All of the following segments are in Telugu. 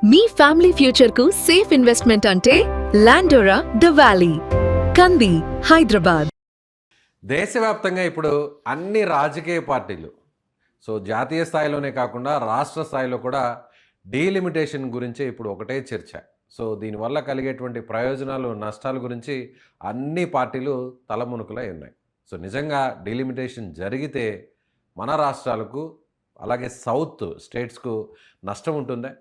మీ ఫ్యామిలీ ఫ్యూచర్ కు సేఫ్ ఇన్వెస్ట్మెంట్ అంటే లాండోరా ద వ్యాలీ, కంది, హైదరాబాద్. దేశవ్యాప్తంగా ఇప్పుడు అన్ని రాజకీయ పార్టీలు జాతీయ స్థాయిలోనే కాకుండా రాష్ట్ర స్థాయిలో కూడా డీలిమిటేషన్ గురించి ఇప్పుడు ఒకటే చర్చ. దీనివల్ల కలిగేటువంటి ప్రయోజనాలు నష్టాల గురించి అన్ని పార్టీలు తలమునుకులై ఉన్నాయి. నిజంగా డీలిమిటేషన్ జరిగితే మన రాష్ట్రాలకు అలాగే సౌత్ స్టేట్స్కు నష్టం ఉంటుందా?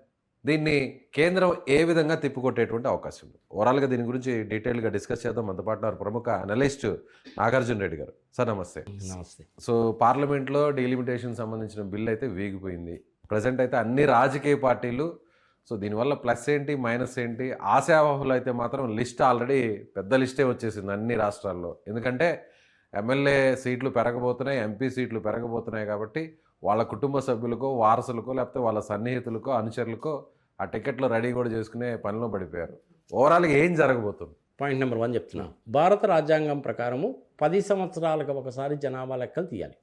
దీన్ని కేంద్రం ఏ విధంగా తిప్పికొట్టేటువంటి అవకాశం ఉంది? ఓవరాల్గా దీని గురించి డీటెయిల్గా డిస్కస్ చేద్దాం. మనతో పాటు ప్రముఖ అనలిస్ట్ నాగార్జున రెడ్డి గారు. సార్ నమస్తే. నమస్తే. పార్లమెంట్లో డీలిమిటేషన్ సంబంధించిన బిల్ అయితే వేగిపోయింది. ప్రజెంట్ అయితే అన్ని రాజకీయ పార్టీలు దీనివల్ల ప్లస్ ఏంటి మైనస్ ఏంటి, ఆశావాహులు అయితే మాత్రం లిస్ట్ ఆల్రెడీ పెద్ద లిస్టే వచ్చేసింది అన్ని రాష్ట్రాల్లో. ఎందుకంటే ఎమ్మెల్యే సీట్లు పెరగబోతున్నాయి, ఎంపీ సీట్లు పెరగబోతున్నాయి. కాబట్టి వాళ్ళ కుటుంబ సభ్యులకో, వారసులకో, లేకపోతే వాళ్ళ సన్నిహితులకో, అనుచరులకో ఆ టికెట్లు రెడీ కూడా చేసుకునే పనిలో పడిపోయారు. ఓవరాల్గా ఏం జరగబోతుంది? పాయింట్ నెంబర్ 1 చెప్తున్నా. భారత రాజ్యాంగం ప్రకారము 10 సంవత్సరాలకు ఒకసారి జనాభా లెక్కలు తీయాలి.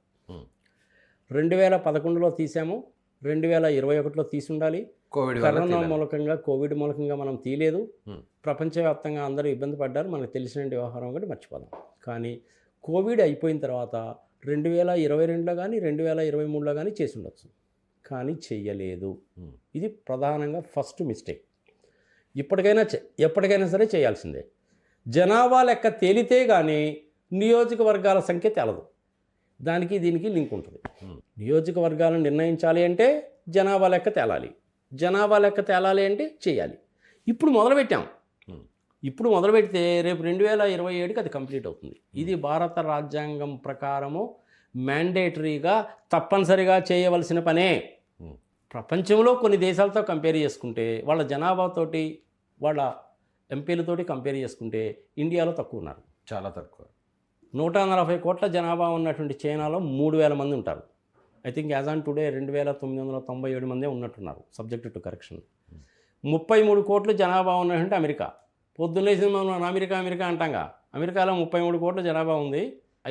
2011లో తీసాము, 2021లో తీసి ఉండాలి. కరోనా మూలకంగా, కోవిడ్ మూలకంగా మనం తీయలేదు. ప్రపంచవ్యాప్తంగా అందరూ ఇబ్బంది పడ్డారు, మనకు తెలిసిన వ్యవహారం ఒకటి మర్చిపోదాం. కానీ కోవిడ్ అయిపోయిన తర్వాత 2022లో కానీ 2023లో కానీ చేసి ఉండొచ్చు, కానీ చెయ్యలేదు. ఇది ప్రధానంగా ఫస్ట్ మిస్టేక్. ఎప్పటికైనా సరే చేయాల్సిందే. జనాభా లెక్క తేలితే కానీ నియోజకవర్గాల సంఖ్య తేలదు. దానికి దీనికి లింక్ ఉంటుంది. నియోజకవర్గాలను నిర్ణయించాలి అంటే జనాభా లెక్క తేలాలి, జనాభా లెక్క తేలాలి అంటే చేయాలి. ఇప్పుడు మొదలుపెట్టాం. ఇప్పుడు మొదలు పెడితే రేపు 2027కి అది కంప్లీట్ అవుతుంది. ఇది భారత రాజ్యాంగం ప్రకారము మ్యాండేటరీగా తప్పనిసరిగా చేయవలసిన పనే. ప్రపంచంలో కొన్ని దేశాలతో కంపేర్ చేసుకుంటే, వాళ్ళ జనాభాతోటి, వాళ్ళ ఎంపీలతోటి కంపేర్ చేసుకుంటే ఇండియాలో తక్కువ ఉన్నారు, చాలా తక్కువ. 140 కోట్ల జనాభా ఉన్నటువంటి చైనాలో 3000 మంది ఉంటారు. I think as on today 2997 మందే ఉన్నట్టున్నారు, సబ్జెక్ట్ టు కరెక్షన్. 33 కోట్ల జనాభా ఉన్నటువంటి అమెరికా. పొద్దున్నేసి మనం అమెరికా అంటాంగా, అమెరికాలో 33 కోట్ల జనాభా ఉంది,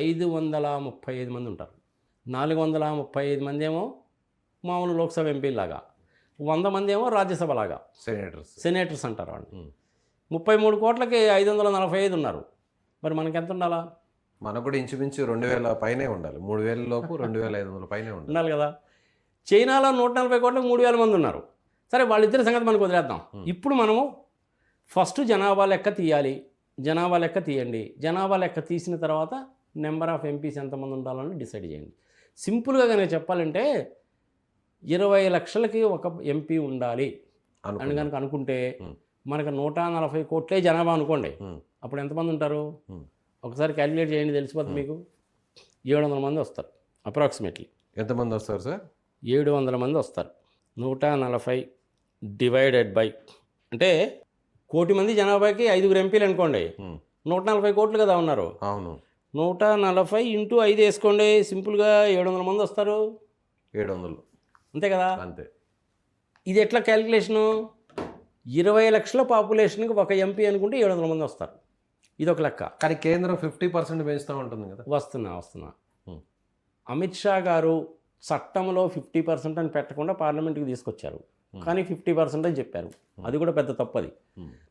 535 మంది ఉంటారు. 435 మంది ఏమో మామూలు లోక్సభ ఎంపీలాగా, 100 మంది ఏమో రాజ్యసభలాగా సెనేటర్స్ అంటారు వాళ్ళు. 33 కోట్లకి 545 ఉన్నారు. మరి మనకి ఎంత ఉండాలా? మనకు కూడా ఇంచుమించు 2000 పైనే ఉండాలి. 3000 లోపు 2500 పైనే ఉండాలి కదా. చైనాలో 140 కోట్లకు 3000 మంది ఉన్నారు. సరే, వాళ్ళిద్దరి సంగతి మనకు వదిలేద్దాం. ఇప్పుడు మనము ఫస్ట్ జనాభా లెక్క తీయాలి. జనాభా లెక్క తీయండి. జనాభా లెక్క తీసిన తర్వాత నెంబర్ ఆఫ్ ఎంపీస్ ఎంతమంది ఉండాలని డిసైడ్ చేయండి. సింపుల్గా కనుక చెప్పాలంటే 20 లక్షలకి ఒక ఎంపీ ఉండాలి అని కనుక అనుకుంటే, మనకు 140 కోట్లే జనాభా అనుకోండి, అప్పుడు ఎంతమంది ఉంటారు? ఒకసారి క్యాలిక్యులేట్ చేయండి, తెలిసిపోతుంది మీకు. 700 మంది వస్తారు అప్రాక్సిమేట్లీ. ఎంతమంది వస్తారు సార్? 700 మంది వస్తారు. 140 డివైడెడ్ బై, అంటే 1 కోటి మంది జనాభాకి 5 ఎంపీలు అనుకోండి, 140 కోట్లు కదా ఉన్నారు. అవును. 140 ఇంటూ 5 వేసుకోండి, సింపుల్గా 700 మంది వస్తారు. 700 అంతే కదా. అంతే. ఇది ఎట్లా క్యాలిక్యులేషను? 20 లక్షల పాపులేషన్కి ఒక ఎంపీ అనుకుంటే 700 మంది వస్తారు. ఇది ఒక లెక్క. కానీ కేంద్రం 50% పెంచుతూ ఉంటుంది కదా. వస్తున్నా. అమిత్ షా గారు చట్టంలో 50% అని పెట్టకుండా పార్లమెంట్కి తీసుకొచ్చారు, కానీ 50% అని చెప్పారు. అది కూడా పెద్ద తప్పది.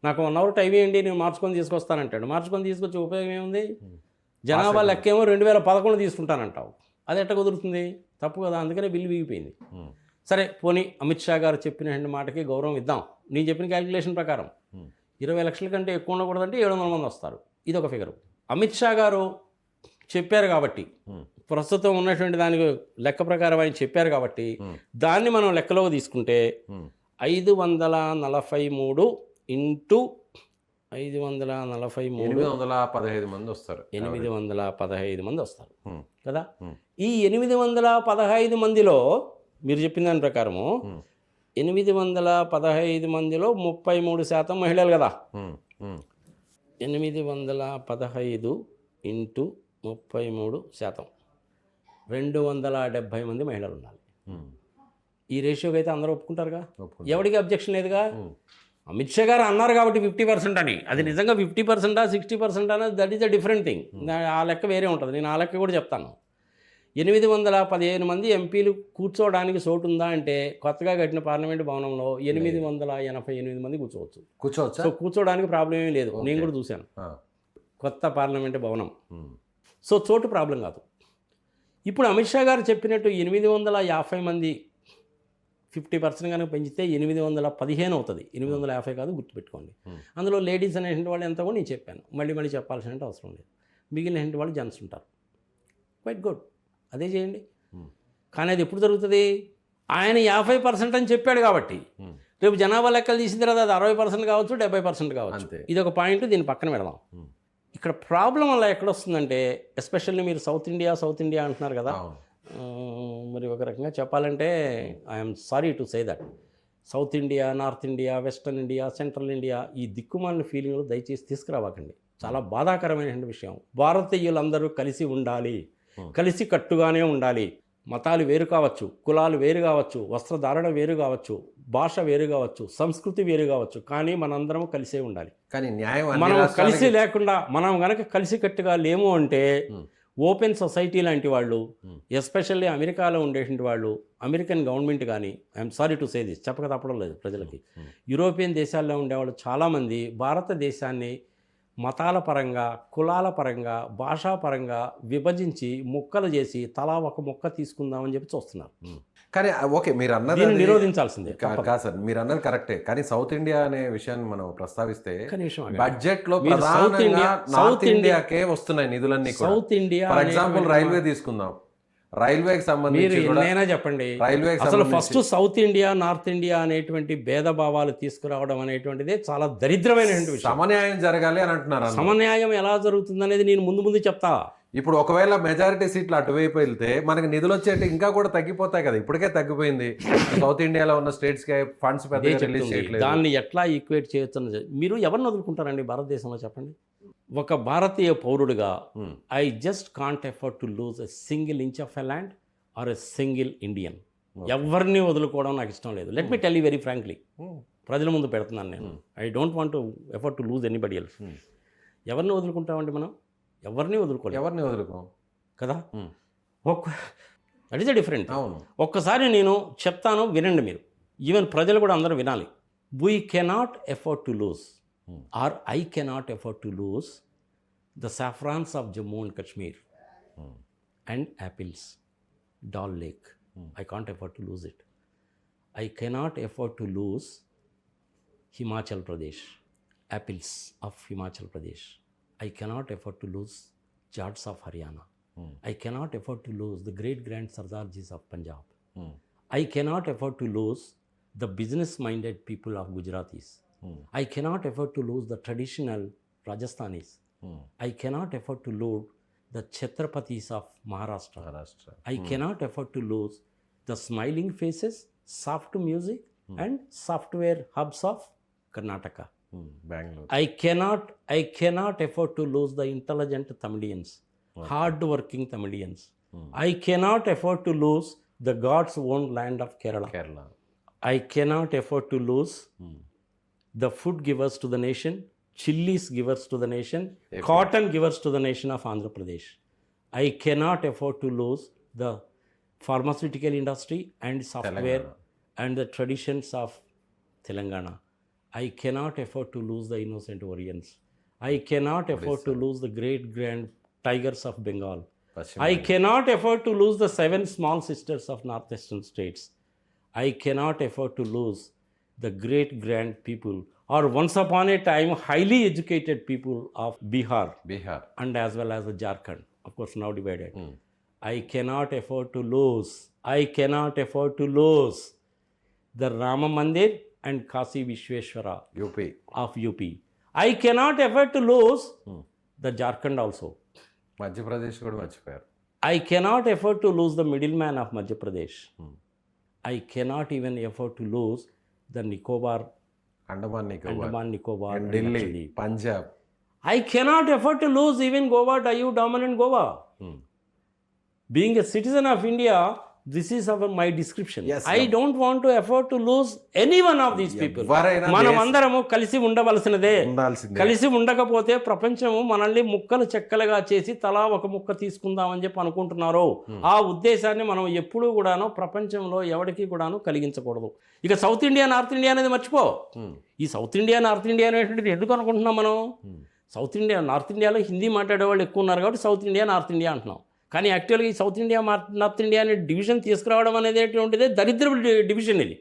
నాకు 1 అవర్ టైం ఇవ్వండి, నేను మార్చుకొని తీసుకొస్తానంటాడు. మార్చుకొని తీసుకొచ్చే ఉపయోగం ఏముంది? జనాభా లెక్కేమో 2011 తీసుకుంటానంటావు. అది ఎట్ట కుదురుతుంది? తప్పు కదా. అందుకనే బిల్లు వీగిపోయింది. సరే, పోనీ అమిత్ షా గారు చెప్పిన మాటకి గౌరవం ఇద్దాం. నేను చెప్పిన క్యాలిక్యులేషన్ ప్రకారం 20 లక్షల కంటే ఎక్కువ ఉండకూడదంటే 700 మంది వస్తారు. ఇది ఒక ఫిగరు. అమిత్ షా గారు చెప్పారు కాబట్టి, ప్రస్తుతం ఉన్నటువంటి దానికి లెక్క ప్రకారం ఆయన చెప్పారు కాబట్టి, దాన్ని మనం లెక్కలోకి తీసుకుంటే 543 ఇంటూ 543 815 మంది వస్తారు. 815 మంది వస్తారు కదా. ఈ 815 మందిలో మీరు చెప్పిన దాని ప్రకారము 815 మందిలో 33% మహిళలు కదా. 815 ఇంటూ 33%, 270 మంది మహిళలు ఉండాలి. ఈ రేషియోకి అయితే అందరూ ఒప్పుకుంటారుగా, ఎవరికి అబ్జెక్షన్ లేదుగా. అమిత్ షా గారు అన్నారు కాబట్టి 50% అని, అది నిజంగా 50%, 60% అనేది that is a different thing. ఆ లెక్క వేరే ఉంటుంది, నేను ఆ లెక్క కూడా చెప్తాను. 815 మంది ఎంపీలు కూర్చోవడానికి చోటు ఉందా అంటే కొత్తగా కట్టిన పార్లమెంట్ భవనంలో 888 మంది కూర్చోవచ్చు. కూర్చోవచ్చా? సో కూర్చోవడానికి ప్రాబ్లం ఏమీ లేదు. నేను కూడా చూశాను కొత్త పార్లమెంట్ భవనం. సో చోటు ప్రాబ్లం కాదు. ఇప్పుడు అమిత్ షా గారు చెప్పినట్టు 850 మంది 50% కనుక పెంచితే 815 అవుతుంది. 850 కాదు, గుర్తుపెట్టుకోండి. అందులో లేడీస్ అనేటువంటి వాళ్ళు ఎంత కూడా నేను చెప్పాను, మళ్ళీ చెప్పాల్సిన అవసరం లేదు. మిగిలిన వాళ్ళు జెంట్స్ ఉంటారు. క్వైట్ గుడ్, అదే చేయండి. కానీ అది ఎప్పుడు జరుగుతుంది? ఆయన 50% అని చెప్పాడు కాబట్టి రేపు జనాభా లెక్కలు తీసిన తర్వాత అది 60% కావచ్చు, 70% కావచ్చు. ఇది ఒక పాయింట్, దీన్ని పక్కన పెడదాం. ఇక్కడ ప్రాబ్లం వల్ల ఎక్కడొస్తుందంటే, ఎస్పెషల్లీ మీరు సౌత్ ఇండియా అంటున్నారు కదా, మరి ఒక రకంగా చెప్పాలంటే I'm sorry to say that south India, north India, western India, central India, ఈ దిక్కుమాలిన ఫీలింగ్లు దయచేసి తీసుకురావకండి. చాలా బాధాకరమైన విషయం. భారతీయులందరూ కలిసి ఉండాలి, కలిసి కట్టుగానే ఉండాలి. మతాలు వేరు కావచ్చు, కులాలు వేరు కావచ్చు, వస్త్రధారణ వేరు కావచ్చు, భాష వేరు కావచ్చు, సంస్కృతి వేరు కావచ్చు, కానీ మనందరం కలిసే ఉండాలి. కానీ న్యాయం మనం కలిసి లేకుండా, మనం కనుక కలిసి కట్టుగా లేము అంటే ఓపెన్ సొసైటీ లాంటి వాళ్ళు, ఎస్పెషల్లీ అమెరికాలో ఉండేటువంటి వాళ్ళు, అమెరికన్ గవర్నమెంట్ కానీ, I'm sorry to say this, చెప్పక తప్పడం లేదు ప్రజలకి, యూరోపియన్ దేశాల్లో ఉండేవాళ్ళు చాలామంది భారతదేశాన్ని మతాల పరంగా, కులాల పరంగా, భాషాపరంగా విభజించి ముక్కలు చేసి తలా ఒక ముక్క తీసుకుందామని చెప్పి చూస్తున్నారు. కానీ ఓకే, మీరు అన్నది నిరోధించాల్సిందే. కాదు సార్, మీరు అన్నది కరెక్టే. కానీ సౌత్ ఇండియా అనే విషయాన్ని మనం ప్రస్తావిస్తే బడ్జెట్ లో నార్త్ ఇండియాకే వస్తున్నాయి నిధులన్నీ. South India for example railway తీసుకుందాం, రైల్వేకి సంబంధించి ఏదైనా చెప్పండి, అసలు first south India, north India అనేటువంటి భేదభావాలు తీసుకురావడం అనేటువంటిదే చాలా దరిద్రమైన విషయం. సమన్యాయం జరగాలి అని అంటున్నారు. సమన్యాయం ఎలా జరుగుతుంది అనేది నేను ముందు చెప్తా. ఇప్పుడు ఒకవేళ మెజారిటీ సీట్లు అటువైపు వెళ్తే మనకి నిధులు వచ్చేటి ఇంకా కూడా తగ్గిపోతాయి కదా. ఇప్పటికే తగ్గిపోయింది. సౌత్ ఇండియాలో ఉన్న స్టేట్స్ కి ఫండ్స్ పెద్దగా రిలీజ్ చేయట్లేదు. దాన్ని ఎట్లా ఈక్వేట్ చేయొచ్చు? మీరు ఎవరిని వదులుకుంటారండి భారతదేశంలో చెప్పండి? ఒక భారతీయ పౌరుడిగా I just can't afford to lose a single inch of a land or a single Indian. ఎవరిని వదులుకోవడం నాకు ఇష్టం లేదు. Let me tell you very frankly, ప్రజల ముందు పెడుతున్నాను నేను. I don't want to afford to lose anybody else. ఎవరిని వదులుకుంటామండి మనం? ఎవరిని వదులుకో కదా. That is the different. ఒక్కసారి నేను చెప్తాను, వినండి మీరు. ఈవెన్ ప్రజలు కూడా అందరూ వినాలి. We cannot effort to loose, or I cannot afford to lose the saffrons of Jammu and Kashmir and apples, Dal Lake. I can't afford to lose it. I cannot afford to lose Himachal Pradesh, apples of Himachal Pradesh. I cannot afford to lose Jats of Haryana. I cannot afford to lose the great grand Sardarjis of Punjab. I cannot afford to lose the business-minded people of Gujaratis. I cannot afford to lose the traditional Rajasthanis. I cannot afford to lose the Chhatrapatis of Maharashtra. I cannot afford to lose the smiling faces, soft music and software hubs of Karnataka. Bangalore. I cannot afford to lose the intelligent Tamilians, hard-working Tamilians. I cannot afford to lose the God's own land of Kerala. I cannot afford to lose the food givers to the nation, chilies givers to the nation, cotton givers to the nation of Andhra Pradesh. I cannot afford to lose the pharmaceutical industry and software and the traditions of Telangana. I cannot afford to lose the innocent Orients. I cannot afford to lose the great grand tigers of Bengal. I cannot afford to lose the 7 small sisters of northeastern states. I cannot afford to lose the great grand people, or once upon a time highly educated people of Bihar and as well as the Jharkhand, of course now divided. I cannot afford to lose the Rama Mandir and Kasi Vishweshwara of UP. I cannot afford to lose the Jharkhand also. Madhya Pradesh kuda marchipoyaru. I cannot afford to lose the middleman of Madhya Pradesh. I cannot even afford to lose the Nicobar, Andaman Nicobar, and Delhi, Punjab. I cannot afford to lose even Goa, Daman and Goa. Being a citizen of India, this is our my description. Yes, I don't want to afford to loose any one of these people. ఎవరైనా మనం అందరము కలిసి ఉండవలసినదే. ఉండాల్సిందే. కలిసి ఉండకపోతే ప్రపంచము మనల్ని ముక్కలు చెక్కలుగా చేసి తలా ఒక ముక్క తీసుకుందామని చెప్పి అనుకుంటున్నారు. ఆ ఉద్దేశాన్ని మనం ఎప్పుడూ కూడాను ప్రపంచంలో ఎవరికి కూడాను కలిగించకూడదు. ఇక సౌత్ ఇండియా నార్త్ ఇండియా అనేది మర్చిపో. ఈ సౌత్ ఇండియా నార్త్ ఇండియా అనేటువంటిది ఎందుకు అనుకుంటున్నాం మనం? సౌత్ ఇండియా నార్త్ ఇండియాలో హిందీ మాట్లాడే వాళ్ళు ఎక్కువ ఉన్నారు కాబట్టి సౌత్ ఇండియా నార్త్ ఇండియా అంటున్నాం. కానీ యాక్చువల్గా ఈ సౌత్ ఇండియా నార్త్ ఇండియా అనే డివిజన్ తీసుకురావడం అనేటువంటిదే దరిద్ర డివిజన్ ఇది.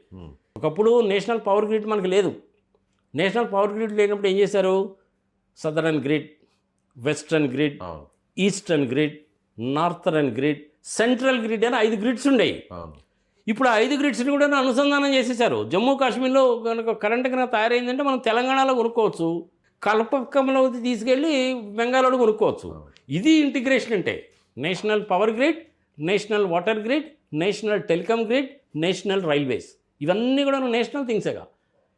ఒకప్పుడు నేషనల్ పవర్ గ్రిడ్ మనకు లేదు. నేషనల్ పవర్ గ్రిడ్ లేనప్పుడు ఏం చేశారు? Southern grid, western grid, eastern grid, northern grid, central grid అని 5 గ్రిడ్స్ ఉండేవి. ఇప్పుడు ఆ 5 గ్రిడ్స్ని కూడా అనుసంధానం చేసేసారు. జమ్మూ కాశ్మీర్లో కనుక కరెంట్ కనుక తయారైందంటే మనం తెలంగాణలో కొనుక్కోవచ్చు, కల్పకంలో తీసుకెళ్ళి బెంగాల్లో కొనుక్కోవచ్చు. ఇది ఇంటిగ్రేషన్ అంటే. National power grid, national water grid, national telecom grid, national railways, ఇవన్నీ కూడా నేషనల్ థింగ్సేగా.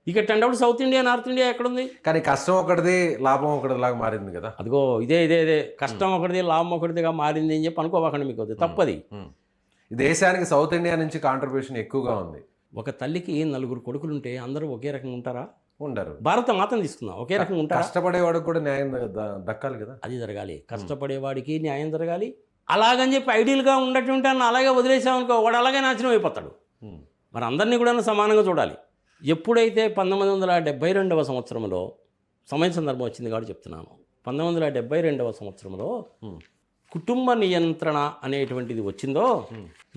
ఇక టెండౌట్ సౌత్ ఇండియా నార్త్ ఇండియా ఎక్కడుంది? కానీ కష్టం ఒకటిది, లాభం ఒకటి లాగా మారింది కదా. అదిగో ఇదే కష్టం ఒకటిది లాభం ఒకటిదిగా మారింది అని చెప్పి అనుకోవాకండి. మీకు అది తప్పది. దేశానికి సౌత్ ఇండియా నుంచి కాంట్రిబ్యూషన్ ఎక్కువగా ఉంది. ఒక తల్లికి 4 కొడుకులుంటే అందరూ ఒకే రకంగా ఉంటారా? ఉండరు. భారత మాతను తీసుకుందాం, ఒకే రకంగా ఉంటారా? కష్టపడేవాడికి కూడా న్యాయం దక్కాలి కదా. అది జరగాలి. కష్టపడేవాడికి న్యాయం జరగాలి. అలాగని చెప్పి ఐడియల్గా ఉండేటువంటి అన్న అలాగే వదిలేసామనుకో, వాడు అలాగే నాశనం అయిపోతాడు. మరి అందరినీ కూడా సమానంగా చూడాలి. ఎప్పుడైతే 1972వ సంవత్సరంలో సమయ సందర్భం వచ్చింది కాబట్టి చెప్తున్నాను. 1972వ సంవత్సరంలో కుటుంబ నియంత్రణ అనేటువంటిది వచ్చిందో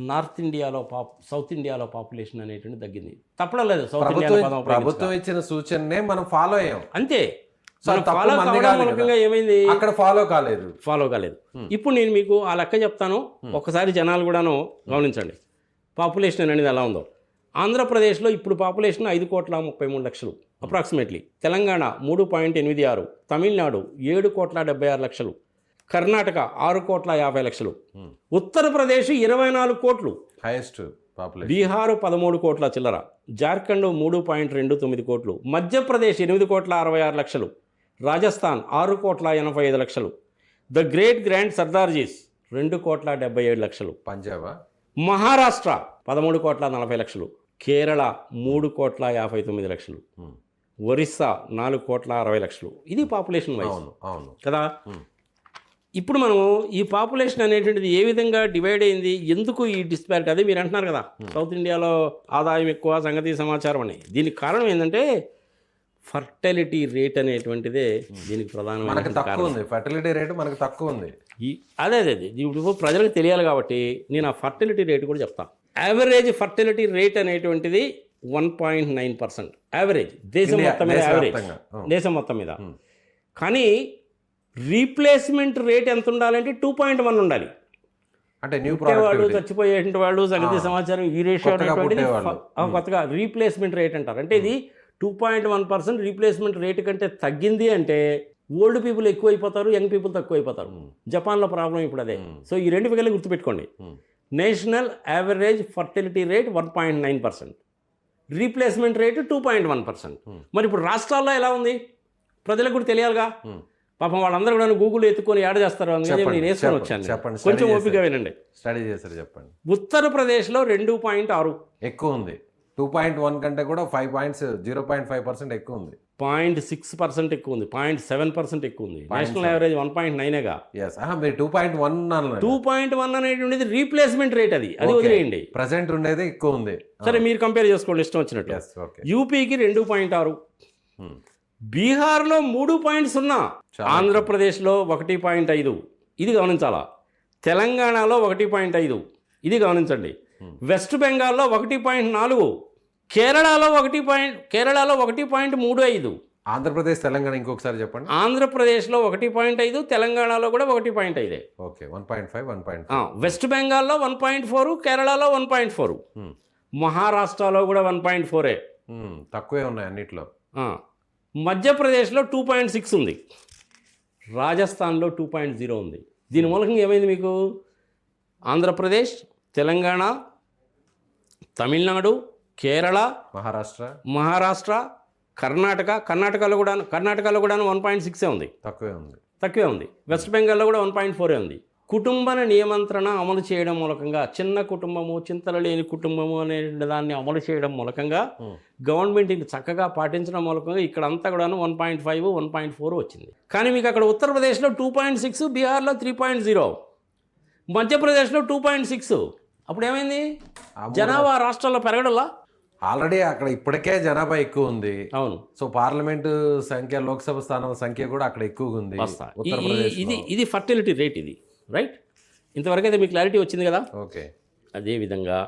నార్త్ ఇండియాలో సౌత్ ఇండియాలో పాపులేషన్ అనేటువంటి తగ్గింది. తప్పడం లేదు. సౌత్ ఇండియా ప్రభుత్వం ఇచ్చిన సూచననే మనం ఫాలో అయ్యాం. అంతే. ఏమైంది? అక్కడ ఫాలో కాలేదు. ఇప్పుడు నేను మీకు ఆ లెక్క చెప్తాను. ఒకసారి జనాలు కూడాను గమనించండి పాపులేషన్ అనేది ఎలా ఉందో. ఆంధ్రప్రదేశ్లో ఇప్పుడు పాపులేషన్ 5,33,00,000 అప్రాక్సిమేట్లీ. తెలంగాణ 3.86, తమిళనాడు 7,76,00,000, కర్ణాటక 6,50,00,000, ఉత్తరప్రదేశ్ 24 కోట్లు హైయెస్ట్ పాపులేషన్, బీహారు 13 కోట్ల చిల్లర, జార్ఖండ్ 3.29 కోట్లు, Madhya Pradesh 8,66,00,000, Rajasthan 6,85,00,000, the great grand Sardarjis 2,77,00,000, Punjab, Maharashtra 13,40,00,000, Kerala 3,59,00,000, Orissa 4,60,00,000. ఇది పాపులేషన్ వైజ్ కదా. ఇప్పుడు మనము ఈ పాపులేషన్ అనేటువంటిది ఏ విధంగా డివైడ్ అయింది, ఎందుకు ఈ డిస్పారిటీ? అదే మీరు అంటున్నారు కదా సౌత్ ఇండియాలో ఆదాయం ఎక్కువ, సంగతి సమాచారం అని. దీనికి కారణం ఏంటంటే ఫర్టిలిటీ రేట్ అనేటువంటిదే దీనికి ప్రధానమైన తక్కువ ఉంది. ఫర్టిలిటీ రేట్ మనకు తక్కువ ఉంది. అదే ఇప్పుడు ప్రజలకు తెలియాలి కాబట్టి నేను ఆ ఫర్టిలిటీ రేట్ కూడా చెప్తాను. యావరేజ్ ఫర్టిలిటీ రేట్ అనేటువంటిది 1.9% యావరేజ్ దేశం మొత్తం మీద. యావరేజ్ దేశం మొత్తం మీద. కానీ రీప్లేస్మెంట్ రేట్ ఎంత ఉండాలంటే 2.1 ఉండాలి. అంటే వాళ్ళు చచ్చిపోయేటువంటి వాళ్ళు సంగతి సమాచారం ఈ రేషియో అనేటువంటిది కొత్తగా రీప్లేస్మెంట్ రేట్ అంటారు. అంటే ఇది 2.1% రీప్లేస్మెంట్ రేట్ కంటే తగ్గింది అంటే ఓల్డ్ పీపుల్ ఎక్కువ అయిపోతారు, యంగ్ పీపుల్ తక్కువ అయిపోతారు. జపాన్లో ప్రాబ్లం ఇప్పుడు అదే. సో ఈ 2 ఫిగర్లు గుర్తుపెట్టుకోండి. National average fertility rate 1.9%, replacement rate 2.1%. మరి ఇప్పుడు రాష్ట్రాల్లో ఎలా ఉంది ప్రజలకు కూడా తెలియాలిగా. పాపం వాళ్ళందరూ కూడా గూగుల్ ఎత్తుకొని యాడ్ చేస్తారు. నేను వేసుకొని వచ్చాను. కొంచెం ఓపిక వినండి. స్టడీ చేశారు చెప్పండి. ఉత్తరప్రదేశ్లో 2.6 ఎక్కువ ఉంది. 2.1 కంటే కూడా 0.5% ఎక్కువ ఉంది. 0.6% ఎక్కువ ఉంది. 0.7% ఎక్కువ ఉంది. నేషనల్ యావరేజ్ 1.9గా. మీరు 2.1 అనేటువంటిది రీప్లేస్మెంట్ రేట్. అది వదిలేయండి. ప్రెసెంట్ ఉండేది ఎక్కువ ఉంది. సరే మీరు కంపేర్ చేసుకోండి ఇష్టం వచ్చినట్టు. యూపీకి 2.6, బీహార్లో 3.0, ఆంధ్రప్రదేశ్లో 1.5. ఇది గమనించాలా. తెలంగాణలో 1.5. ఇది గమనించండి. వెస్ట్ బెంగాల్లో 1.4, కేరళలో 1.35. ఆంధ్రప్రదేశ్ తెలంగాణ ఇంకొకసారి చెప్పండి. ఆంధ్రప్రదేశ్లో 1.5, తెలంగాణలో కూడా 1.5. ఓకే 1.5, 1.5. వెస్ట్ బెంగాల్లో 1.4, కేరళలో 1.4, మహారాష్ట్రలో కూడా 1.4. తక్కువే ఉన్నాయి అన్నిట్లో. మధ్యప్రదేశ్లో 2.6 ఉంది, రాజస్థాన్లో 2.0 ఉంది. దీని మూలంగా ఏమైంది మీకు? ఆంధ్రప్రదేశ్, తెలంగాణ, తమిళనాడు, కేరళ, మహారాష్ట్ర, కర్ణాటకలో కూడా 1.6 ఉంది. తక్కువే ఉంది. వెస్ట్ బెంగాల్లో కూడా 1.4 ఉంది. కుటుంబ నియంత్రణ అమలు చేయడం మూలకంగా చిన్న కుటుంబము, చింతలు లేని కుటుంబము అనే దాన్ని అమలు చేయడం మూలకంగా గవర్నమెంట్ ఇది చక్కగా పాటించడం మూలకంగా ఇక్కడ అంతా కూడాను 1.5, 1.4 వచ్చింది. కానీ మీకు అక్కడ ఉత్తరప్రదేశ్లో 2.6, బీహార్లో 3.0, మధ్యప్రదేశ్లో 2.6. అప్పుడు ఏమైంది? జనాభా రాష్ట్రాల్లో పెరగడంలా. ఆల్రెడీ అక్కడ ఇప్పటికే జనాభా ఎక్కువ ఉంది. అవును. సో పార్లమెంటు సంఖ్య, లోక్సభ స్థానాల సంఖ్య కూడా అక్కడ ఎక్కువగా ఉంది ఉత్తరప్రదేశ్. ఇది ఫర్టిలిటీ రేట్, ఇది రైట్. ఇంతవరకు అయితే మీకు క్లారిటీ వచ్చింది కదా. ఓకే. అదేవిధంగా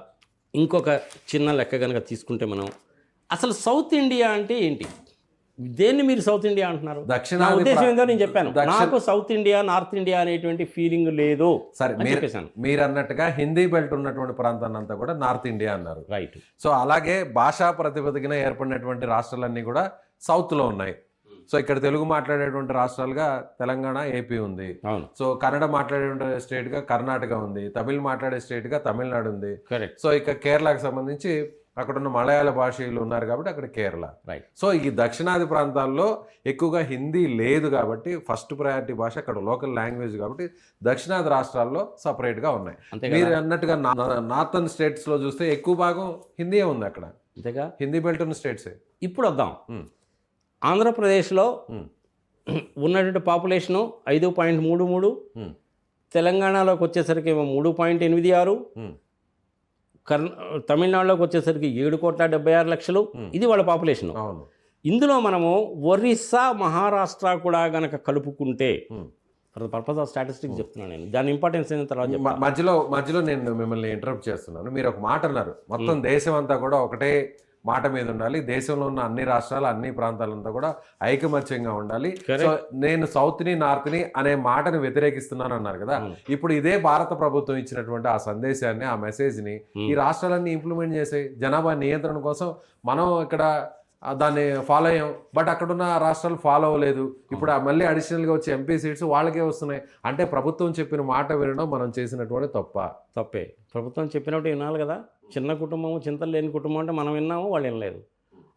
ఇంకొక చిన్న లెక్క కనుక తీసుకుంటే మనం అసలు సౌత్ ఇండియా అంటే ఏంటి? దేన్ని మీరు సౌత్ ఇండియా అంటున్నారు? నా ఉద్దేశం ఏందో నేను చెప్పాను. నాకు సౌత్ ఇండియా, నార్త్ ఇండియా అనేటువంటి ఫీలింగ్ లేదు. సరే, మీరు అన్నట్టుగా హిందీ బెల్ట్ ఉన్నటువంటి ప్రాంతాన్ని అంతా కూడా నార్త్ ఇండియా అన్నారు, రైట్. సో అలాగే భాషా ప్రతిపదికన ఏర్పడినటువంటి రాష్ట్రాలన్నీ కూడా సౌత్లో ఉన్నాయి. సో ఇక్కడ తెలుగు మాట్లాడేటువంటి రాష్ట్రాలుగా తెలంగాణ, ఏపీ ఉంది. అవును. సో కన్నడ మాట్లాడే స్టేట్గా కర్ణాటక ఉంది, తమిళ్ మాట్లాడే స్టేట్గా తమిళనాడు ఉంది. కరెక్ట్. సో ఇక కేరళకు సంబంధించి అక్కడ ఉన్న మలయాళ భాషలు ఉన్నారు కాబట్టి అక్కడ కేరళ. రైట్. సో ఈ దక్షిణాది ప్రాంతాల్లో ఎక్కువగా హిందీ లేదు కాబట్టి ఫస్ట్ ప్రయారిటీ భాష అక్కడ లోకల్ లాంగ్వేజ్ కాబట్టి దక్షిణాది రాష్ట్రాల్లో సపరేట్గా ఉన్నాయి. మీరు అన్నట్టుగా నార్థన్ స్టేట్స్లో చూస్తే ఎక్కువ భాగం హిందీయే ఉంది అక్కడ. అంతేగా, హిందీ బెల్ట్ ఉన్న స్టేట్సే. ఇప్పుడు వద్దాం. ఆంధ్రప్రదేశ్లో ఉన్నటువంటి పాపులేషను 5.33, తెలంగాణలోకి వచ్చేసరికి 3.86, తమిళనాడులోకి వచ్చేసరికి 7,76,00,000. ఇది వాళ్ళ పాపులేషన్. ఇందులో మనము ఒరిస్సా, మహారాష్ట్ర కూడా గనక కలుపుకుంటే, for the purpose of statistics చెప్తున్నాను నేను, దాని ఇంపార్టెన్స్ అయిన తర్వాత మధ్యలో నేను మిమ్మల్ని ఇంటరప్ట్ చేస్తున్నాను. మీరు ఒక మాట అన్నారు, మొత్తం దేశం అంతా కూడా ఒకటే మాట మీద ఉండాలి, దేశంలో ఉన్న అన్ని రాష్ట్రాలు, అన్ని ప్రాంతాలంతా కూడా ఐకమత్యంగా ఉండాలి. సో నేను సౌత్ని, నార్త్ని అనే మాటను వ్యతిరేకిస్తున్నాను అన్నారు కదా. ఇప్పుడు ఇదే భారత ప్రభుత్వం ఇచ్చినటువంటి ఆ సందేశాన్ని, ఆ మెసేజ్ని ఈ రాష్ట్రాలన్నీ ఇంప్లిమెంట్ చేసాయి. జనాభా నియంత్రణ కోసం మనం ఇక్కడ దాన్ని ఫాలో అయ్యాం, బట్ అక్కడున్న రాష్ట్రాలు ఫాలో అవ్వలేదు. ఇప్పుడు మళ్ళీ అడిషనల్గా వచ్చే ఎంపీ సీట్స్ వాళ్ళకే వస్తున్నాయి. అంటే ప్రభుత్వం చెప్పిన మాట వినడం మనం చేసినటువంటి తప్పే. ప్రభుత్వం చెప్పినట్టు వినాలి కదా. చిన్న కుటుంబము, చింతలు లేని కుటుంబం అంటే మనం విన్నాము, వాళ్ళు వినలేదు.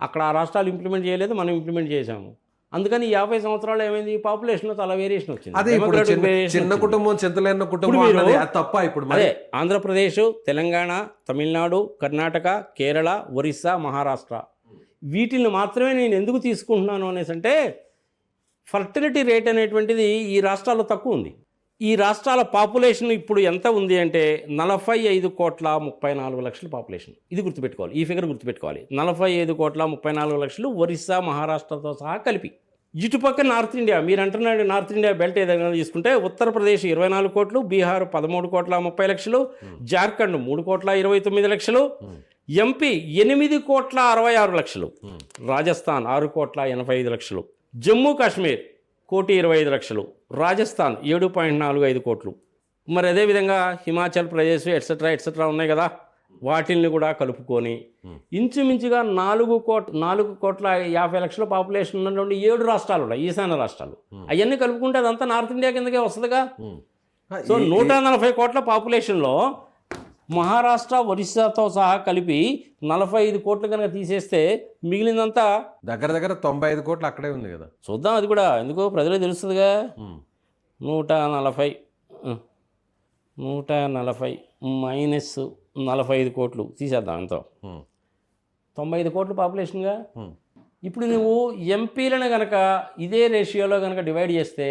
అక్కడ ఆ రాష్ట్రాలు ఇంప్లిమెంట్ చేయలేదు, మనం ఇంప్లిమెంట్ చేసాము. అందుకని 50 సంవత్సరాలు ఏమైంది, పాపులేషన్లో చాలా వేరియేషన్ వచ్చింది. అదే చిన్న కుటుంబం, చింతలేని కుటుంబం తప్ప. ఇప్పుడు అదే ఆంధ్రప్రదేశ్, తెలంగాణ, తమిళనాడు, కర్ణాటక, కేరళ, ఒరిస్సా, మహారాష్ట్ర, వీటిని మాత్రమే నేను ఎందుకు తీసుకుంటున్నాను అనేసి అంటే, ఫర్టిలిటీ రేట్ అనేటువంటిది ఈ రాష్ట్రాల్లో తక్కువ ఉంది. ఈ రాష్ట్రాల పాపులేషన్ ఇప్పుడు ఎంత ఉంది అంటే 45,34,00,000 పాపులేషన్. ఇది గుర్తుపెట్టుకోవాలి, ఈ ఫిగర్ గుర్తుపెట్టుకోవాలి. 45,34,00,000 ఒరిస్సా, మహారాష్ట్రతో సహా కలిపి. ఇటుపక్క నార్త్ ఇండియా, మీరు అంటున్నాడు నార్త్ ఇండియా బెల్ట్ ఏదైనా తీసుకుంటే, ఉత్తరప్రదేశ్ 24 కోట్లు, బీహార్ 13,30,00,000, జార్ఖండ్ 3,29,00,000, ఎంపీ 8,66,00,000, రాజస్థాన్ 6,85,00,000, జమ్మూ కాశ్మీర్ 1,25,00,000, రాజస్థాన్ 7.45 కోట్లు. మరి అదేవిధంగా హిమాచల్ ప్రదేశ్ ఎట్సెట్రా ఉన్నాయి కదా, వాటిల్ని కూడా కలుపుకొని ఇంచుమించుగా 4,50,00,000 పాపులేషన్ ఉన్నటువంటి 7 రాష్ట్రాలు ఉన్నాయి, ఈశాన్య రాష్ట్రాలు. అవన్నీ కలుపుకుంటే అదంతా నార్త్ ఇండియా కిందకే వస్తుందిగా. సో 140 కోట్ల పాపులేషన్లో మహారాష్ట్ర, ఒరిస్సాతో సహా కలిపి 45 కోట్లు కనుక తీసేస్తే మిగిలిందంతా దగ్గర 95 కోట్లు అక్కడే ఉంది కదా. చూద్దాం, అది కూడా ఎందుకో ప్రజలకు తెలుస్తుందిగా. 140 మైనస్ 45 కోట్లు తీసేద్దాం, ఎంతో 95 కోట్లు పాపులేషన్గా. ఇప్పుడు నువ్వు ఎంపీలను కనుక ఇదే రేషియోలో కనుక డివైడ్ చేస్తే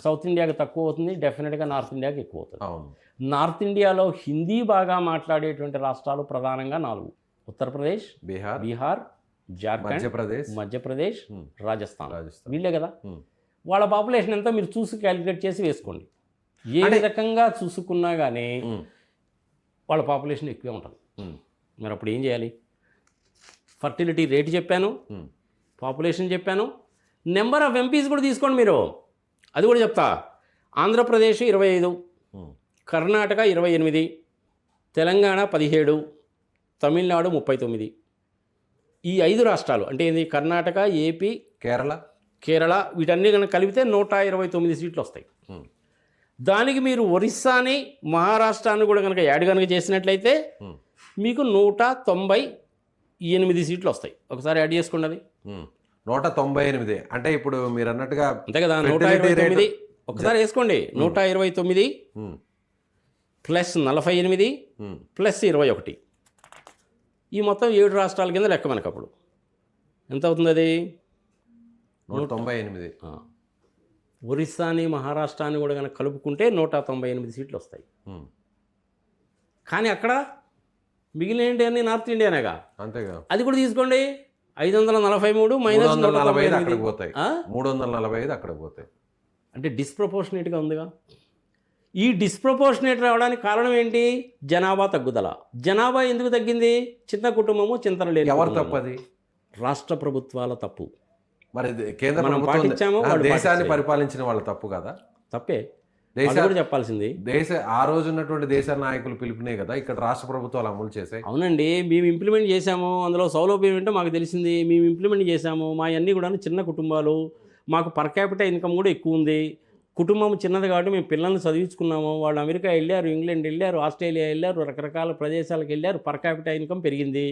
సౌత్ ఇండియాకి తక్కువ అవుతుంది, డెఫినెట్గా నార్త్ ఇండియాకి ఎక్కువ అవుతుంది. నార్త్ ఇండియాలో హిందీ బాగా మాట్లాడేటువంటి రాష్ట్రాలు ప్రధానంగా 4: ఉత్తరప్రదేశ్, బీహార్, జార్ఖండ్, మధ్యప్రదేశ్, రాజస్థాన్. వీళ్ళే కదా. వాళ్ళ పాపులేషన్ ఎంత మీరు చూసి క్యాలిక్యులేట్ చేసి వేసుకోండి. ఏ రకంగా చూసుకున్నా కానీ వాళ్ళ పాపులేషన్ ఎక్కువే ఉంటుంది. మరి అప్పుడు ఏం చేయాలి? ఫర్టిలిటీ రేట్ చెప్పాను, పాపులేషన్ చెప్పాను, నెంబర్ ఆఫ్ ఎంపీస్ కూడా తీసుకోండి మీరు, అది కూడా చెప్తా. ఆంధ్రప్రదేశ్ 25, కర్ణాటక 28, తెలంగాణ 17, తమిళనాడు 39. ఈ 5 రాష్ట్రాలు అంటే ఏంది, కర్ణాటక, ఏపీ, కేరళ వీటన్నీ కనుక కలిపితే 129 సీట్లు వస్తాయి. దానికి మీరు ఒరిస్సాని, మహారాష్ట్రాన్ని కూడా కనుక యాడ్ కనుక చేసినట్లయితే మీకు 198 సీట్లు వస్తాయి. ఒకసారి యాడ్ చేసుకోండి, అది 198. అంటే ఇప్పుడు మీరు అన్నట్టుగా అంతే కదా, 129 ఒకసారి వేసుకోండి. 129 ప్లస్ 48 ప్లస్ 21, ఈ మొత్తం 7 రాష్ట్రాల కింద లెక్క మనకు. అప్పుడు ఎంత అవుతుంది అది? 198. ఒరిస్సాని మహారాష్ట్రాన్ని కూడా కనుక కలుపుకుంటే 198 సీట్లు వస్తాయి. కానీ అక్కడ మిగిలిన ఏంటి అన్ని నార్త్ ఇండియానేగా, అంతేగా. అది కూడా తీసుకోండి, 543 మైనస్ 345 అక్కడికి పోతాయి. 345 అక్కడికి పోతాయి. అంటే డిస్ప్రపోర్షనేట్గా ఉందిగా. ఈ డిస్ప్రపోర్షనేట్ రావడానికి కారణం ఏంటి? జనాభా తగ్గుదల. జనాభా ఎందుకు తగ్గింది? చిన్న కుటుంబము, చింతన లేని ఎవరు కుటుంబము. తప్పది? రాష్ట్ర ప్రభుత్వాల తప్పు. మరి కేంద్ర మనం ప్రభుత్వం పాటించాము, వాళ్ళు దేశాన్ని పాటించలేదు. పరిపాలించిన వాళ్ళ తప్పు కదా. తప్పే, దేశ వాళ్ళు కూడా చెప్పాల్సింది. ఆ రోజు ఉన్నటువంటి దేశ నాయకులు పిలుపునే కదా ఇక్కడ రాష్ట్ర ప్రభుత్వాలు అమలు చేశాయి. అవునండి, మేము ఇంప్లిమెంట్ చేశాము, అందులో సౌలభ్యం ఏంటో మాకు తెలిసింది, మేము ఇంప్లిమెంట్ చేశాము. మా అన్నీ కూడా చిన్న కుటుంబాలు, మాకు పర్ క్యాపిటల్ ఇన్కమ్ కూడా ఎక్కువ ఉంది. కుటుంబం చిన్నది కాబట్టి మేము పిల్లల్ని చదివించుకున్నాము. వాళ్ళు అమెరికా వెళ్ళారు, ఇంగ్లాండ్ వెళ్ళారు, ఆస్ట్రేలియా వెళ్ళారు, రకరకాల ప్రదేశాలకు వెళ్ళారు. పర్ క్యాపిటల్ ఇన్కమ్ పెరిగింది.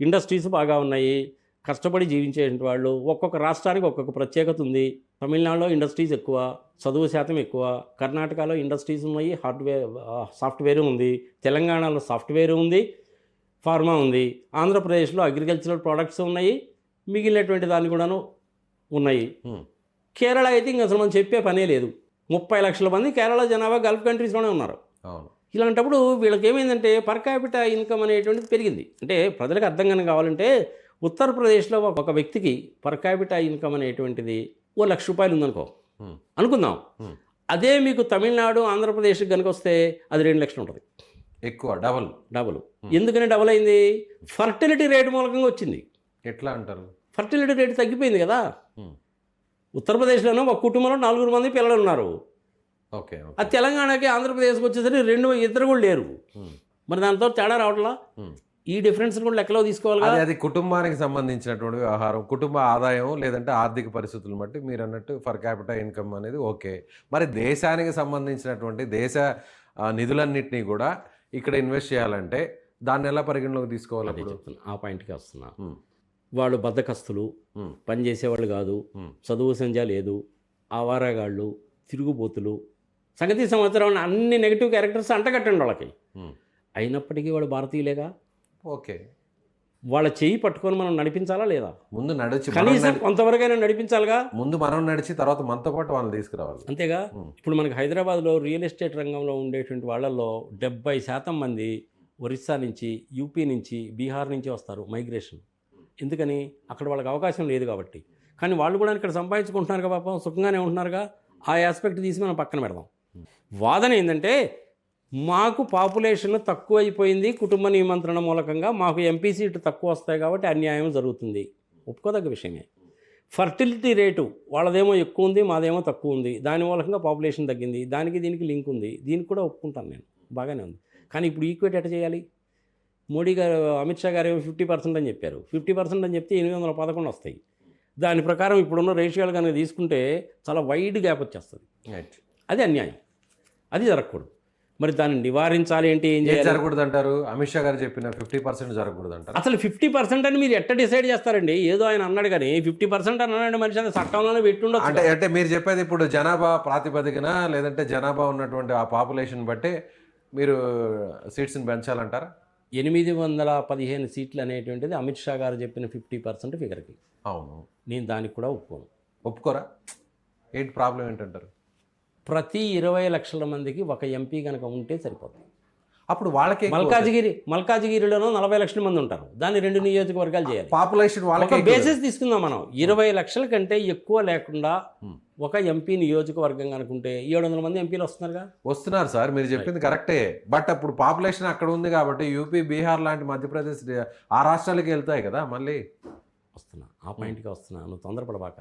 ఇండస్ట్రీస్ బాగా ఉన్నాయి. కష్టపడి జీవించే వాళ్ళు. ఒక్కొక్క రాష్ట్రానికి ఒక్కొక్క ప్రత్యేకత ఉంది. తమిళనాడులో ఇండస్ట్రీస్ ఎక్కువ, చదువు శాతం ఎక్కువ. కర్ణాటకలో ఇండస్ట్రీస్ ఉన్నాయి, సాఫ్ట్వేర్ ఉంది. తెలంగాణలో సాఫ్ట్వేర్ ఉంది, ఫార్మా ఉంది. ఆంధ్రప్రదేశ్లో అగ్రికల్చరల్ ప్రోడక్ట్స్ ఉన్నాయి, మిగిలినటువంటి దాన్ని కూడాను ఉన్నాయి. కేరళ అయితే ఇంక అసలు మనం చెప్పే పనే లేదు. 30 లక్షల మంది కేరళ జనాభా గల్ఫ్ కంట్రీస్లోనే ఉన్నారు. ఇలాంటప్పుడు వీళ్ళకి ఏమైందంటే పర్ క్యాపిటల్ ఇన్కమ్ అనేటువంటిది పెరిగింది. అంటే ప్రజలకు అర్థం కానీ కావాలంటే, ఉత్తరప్రదేశ్లో ఒక వ్యక్తికి పర్ క్యాపిటల్ ఇన్కమ్ అనేటువంటిది ₹1,00,000 ఉందనుకో, అనుకుందాం. అదే మీకు తమిళనాడు, ఆంధ్రప్రదేశ్కి కనుక వస్తే అది 2 లక్షలు ఉంటుంది. ఎక్కువ, డబుల్. ఎందుకని డబుల్ అయింది? ఫర్టిలిటీ రేట్ మూలకంగా వచ్చింది. ఎట్లా అంటారు? ఫర్టిలిటీ రేట్ తగ్గిపోయింది కదా. ఉత్తరప్రదేశ్లోనూ ఒక కుటుంబంలో 4 మంది పిల్లలు ఉన్నారు. ఓకే. అది తెలంగాణకి, ఆంధ్రప్రదేశ్కి వచ్చేసరికి ఇద్దరు కూడా లేరు. మరి దాంతో తేడా రావట్లా. ఈ డిఫరెన్స్ కూడా లెక్కలో తీసుకోవాలి. అది కుటుంబానికి సంబంధించినటువంటి వ్యవహారం, కుటుంబ ఆదాయం లేదంటే ఆర్థిక పరిస్థితులను బట్టి మీరు అన్నట్టు పర్ క్యాపిటల్ ఇన్కమ్ అనేది ఓకే. మరి దేశానికి సంబంధించినటువంటి దేశ నిధులన్నింటినీ కూడా ఇక్కడ ఇన్వెస్ట్ చేయాలంటే దాన్ని ఎలా పరిగణలోకి తీసుకోవాలి? ఆ పాయింట్కి వస్తున్నా. వాళ్ళు బద్ధకస్తులు, పని చేసేవాళ్ళు కాదు, చదువు సంధ్య లేదు, ఆవారాగాళ్ళు, తిరుగుబోతులు, సంగతి సంవత్సరం అన్ని నెగిటివ్ క్యారెక్టర్స్ అంటగట్టండి వాళ్ళకి. అయినప్పటికీ వాళ్ళు భారతీయులేగా. ఓకే. వాళ్ళ చెయ్యి పట్టుకొని మనం నడిపించాలా లేదా? ముందు నడిచి కనీసం కొంతవరకైనా నడిపించాలిగా. ముందు మనం నడిచి తర్వాత మనతో పాటు వాళ్ళని తీసుకురావాలి. అంతేగా. ఇప్పుడు మనకి హైదరాబాద్లో రియల్ ఎస్టేట్ రంగంలో ఉండేటువంటి వాళ్ళల్లో 70% మంది ఒరిస్సా నుంచి, యూపీ నుంచి, బీహార్ నుంచి వస్తారు మైగ్రేషన్. ఎందుకని? అక్కడ వాళ్ళకి అవకాశం లేదు కాబట్టి. కానీ వాళ్ళు కూడా ఇక్కడ సంపాదించుకుంటున్నారుగా, పాపం సుఖంగానే ఉంటున్నారుగా. ఆ ఆస్పెక్ట్ తీసి మనం పక్కన పెడదాం. వాదన ఏంటంటే, మాకు పాపులేషన్ తక్కువ అయిపోయింది కుటుంబ నియంత్రణ మూలకంగా, మాకు ఎంపీ సీట్లు తక్కువ వస్తాయి కాబట్టి అన్యాయం జరుగుతుంది. ఒప్పుకోదగ్గ విషయమే. ఫర్టిలిటీ రేటు వాళ్ళదేమో ఎక్కువ ఉంది, మాదేమో తక్కువ ఉంది, దాని మూలకంగా పాపులేషన్ తగ్గింది. దానికి దీనికి లింక్ ఉంది, దీనికి కూడా ఒప్పుకుంటాను నేను, బాగానే ఉంది. కానీ ఇప్పుడు ఈక్వేట్ ఎట్లా చేయాలి? మోడీ గారు, అమిత్ షా గారు ఏమో 50% అని చెప్పారు. 50% అని చెప్తే 811 వస్తాయి. దాని ప్రకారం ఇప్పుడున్న రేషియోలు కనుక తీసుకుంటే చాలా వైడ్ గ్యాప్ వచ్చేస్తుంది. అది అన్యాయం, అది జరగకూడదు. మరి దాన్ని నివారించాలి ఏంటి? ఏం చేయాలి? జరగకూడదు అంటారు. అమిత్ షా గారు చెప్పిన 50% జరగకూడదు అంటారు. అసలు 50% అని మీరు ఎట్లా డిసైడ్ చేస్తారండి? ఏదో ఆయన అన్నాడు కానీ 50% అన్నాడు మనిషి, అది చట్టంలోనే పెట్టుండొచ్చు. అంటే మీరు చెప్పేది ఇప్పుడు జనాభా ప్రాతిపదికన లేదంటే జనాభా ఉన్నటువంటి ఆ పాపులేషన్ బట్టి మీరు సీట్స్ని పెంచాలంటారా? 815 సీట్లు అనేటువంటిది అమిత్ షా గారు చెప్పిన 50% ఫిగర్కి. అవును, నేను దానికి కూడా ఒప్పుకోరా? ఏంటి ప్రాబ్లం ఏంటంటారు? ప్రతి 20 లక్షల మందికి ఒక ఎంపీ కనుక ఉంటే సరిపోతుంది. అప్పుడు వాళ్ళకి మల్కాజిగిరిలోనూ 40 లక్షల మంది ఉంటారు. దాన్ని 2 నియోజకవర్గాలు చేయాలి. పాపులేషన్ వాళ్ళకి బేసిస్ తీసుకుందాం మనం. 20 లక్షల కంటే ఎక్కువ లేకుండా ఒక ఎంపీ నియోజకవర్గం అనుకుంటే 700 మంది ఎంపీలు వస్తున్నారు సార్. మీరు చెప్పింది కరెక్టే. బట్ అప్పుడు పాపులేషన్ అక్కడ ఉంది కాబట్టి యూపీ, బీహార్ లాంటి మధ్యప్రదేశ్ ఆ రాష్ట్రాలకి వెళ్తాయి కదా. మళ్ళీ వస్తున్నా, ఆ పాయింట్కి వస్తున్నా, నువ్వు తొందరపడబాక.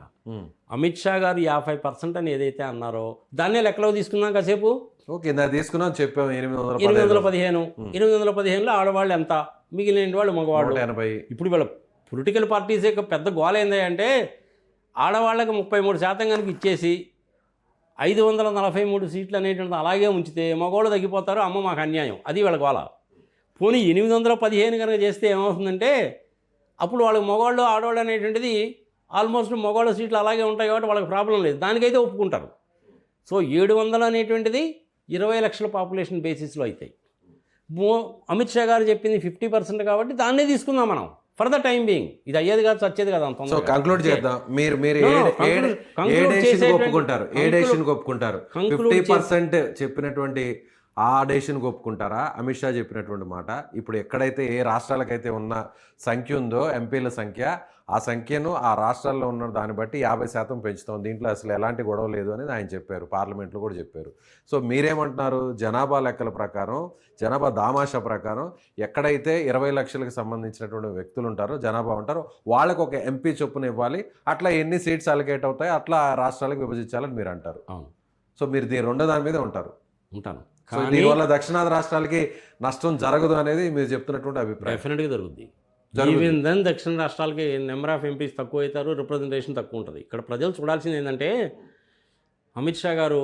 అమిత్ షా గారు 50% అని ఏదైతే అన్నారో దాన్నే లెక్కలో తీసుకున్నాం కాసేపు. ఓకే, తీసుకున్నాం, చెప్పాము. 815లో ఆడవాళ్ళు ఎంత, మిగిలిన వాళ్ళు మగవాళ్ళు 80. ఇప్పుడు వీళ్ళ పొలిటికల్ పార్టీస్ యొక్క పెద్ద గోల ఏంది అంటే, ఆడవాళ్ళకి 33% కనుక ఇచ్చేసి 543 సీట్లు అనేటువంటిది అలాగే ఉంచితే మగవాళ్ళు తగ్గిపోతారు, అమ్మ మాకు అన్యాయం, అది వీళ్ళ గోల. పోనీ 815 కనుక చేస్తే ఏమవుతుందంటే, అప్పుడు వాళ్ళకి మగవాళ్ళు ఆడవాళ్ళు అనేటువంటిది ఆల్మోస్ట్ మగవాళ్ళ సీట్లు అలాగే ఉంటాయి కాబట్టి వాళ్ళకి ప్రాబ్లం లేదు, దానికైతే ఒప్పుకుంటారు. సో 700 అనేటువంటిది 20 లక్షల పాపులేషన్ బేసిస్లో అవుతాయి. అమిత్ షా గారు చెప్పింది 50% కాబట్టి దాన్నే తీసుకుందాం మనం ఫర్ ద టైం బీయింగ్. ఇది అయ్యేది కాదు, చచ్చేది కదా అంత. సో కంక్లూడ్ చేద్దాం. మీరు మీరు No, no, ఏ conclude డెసిషన్ చేసేటువంటి- ఒప్పుకుంటారు? ఏ డెసిషన్ ఒప్పుకుంటారు? 50% చెప్పినటువంటి ఆ డెసిషన్ ఒప్పుకుంటారా? అమిత్ షా చెప్పినటువంటి మాట ఇప్పుడు ఎక్కడైతే ఏ రాష్ట్రాలకైతే ఉన్న సంఖ్య ఉందో ఎంపీల సంఖ్య, ఆ సంఖ్యను ఆ రాష్ట్రాల్లో ఉన్న దాన్ని బట్టి 50% పెంచుతాం, దీంట్లో అసలు ఎలాంటి గొడవ లేదు అనేది ఆయన చెప్పారు, పార్లమెంట్లో కూడా చెప్పారు. సో మీరేమంటున్నారు? జనాభా లెక్కల ప్రకారం, జనాభా దామాషా ప్రకారం ఎక్కడైతే 20 లక్షలకు సంబంధించినటువంటి వ్యక్తులు ఉంటారో, జనాభా ఉంటారో, వాళ్ళకు ఒక ఎంపీ చొప్పున ఇవ్వాలి, అట్లా ఎన్ని సీట్స్ అలకేట్ అవుతాయో అట్లా రాష్ట్రాలకు విభజించాలని మీరు అంటారు. అవును, సో మీరు రెండో దాని మీదే ఉంటారు. ఉంటాను. సో దీనివల్ల దక్షిణాది రాష్ట్రాలకి నష్టం జరగదు అనేది మీరు చెప్తున్నటువంటి అభిప్రాయం. డెఫినెట్గా జరుగుద్ది. ఈవెన్ దెన్ దక్షిణ రాష్ట్రాలకి నెంబర్ ఆఫ్ ఎంపీస్ తక్కువ అవుతారు, రిప్రజెంటేషన్ తక్కువ ఉంటుంది. ఇక్కడ ప్రజలు చూడాల్సింది ఏంటంటే అమిత్ షా గారు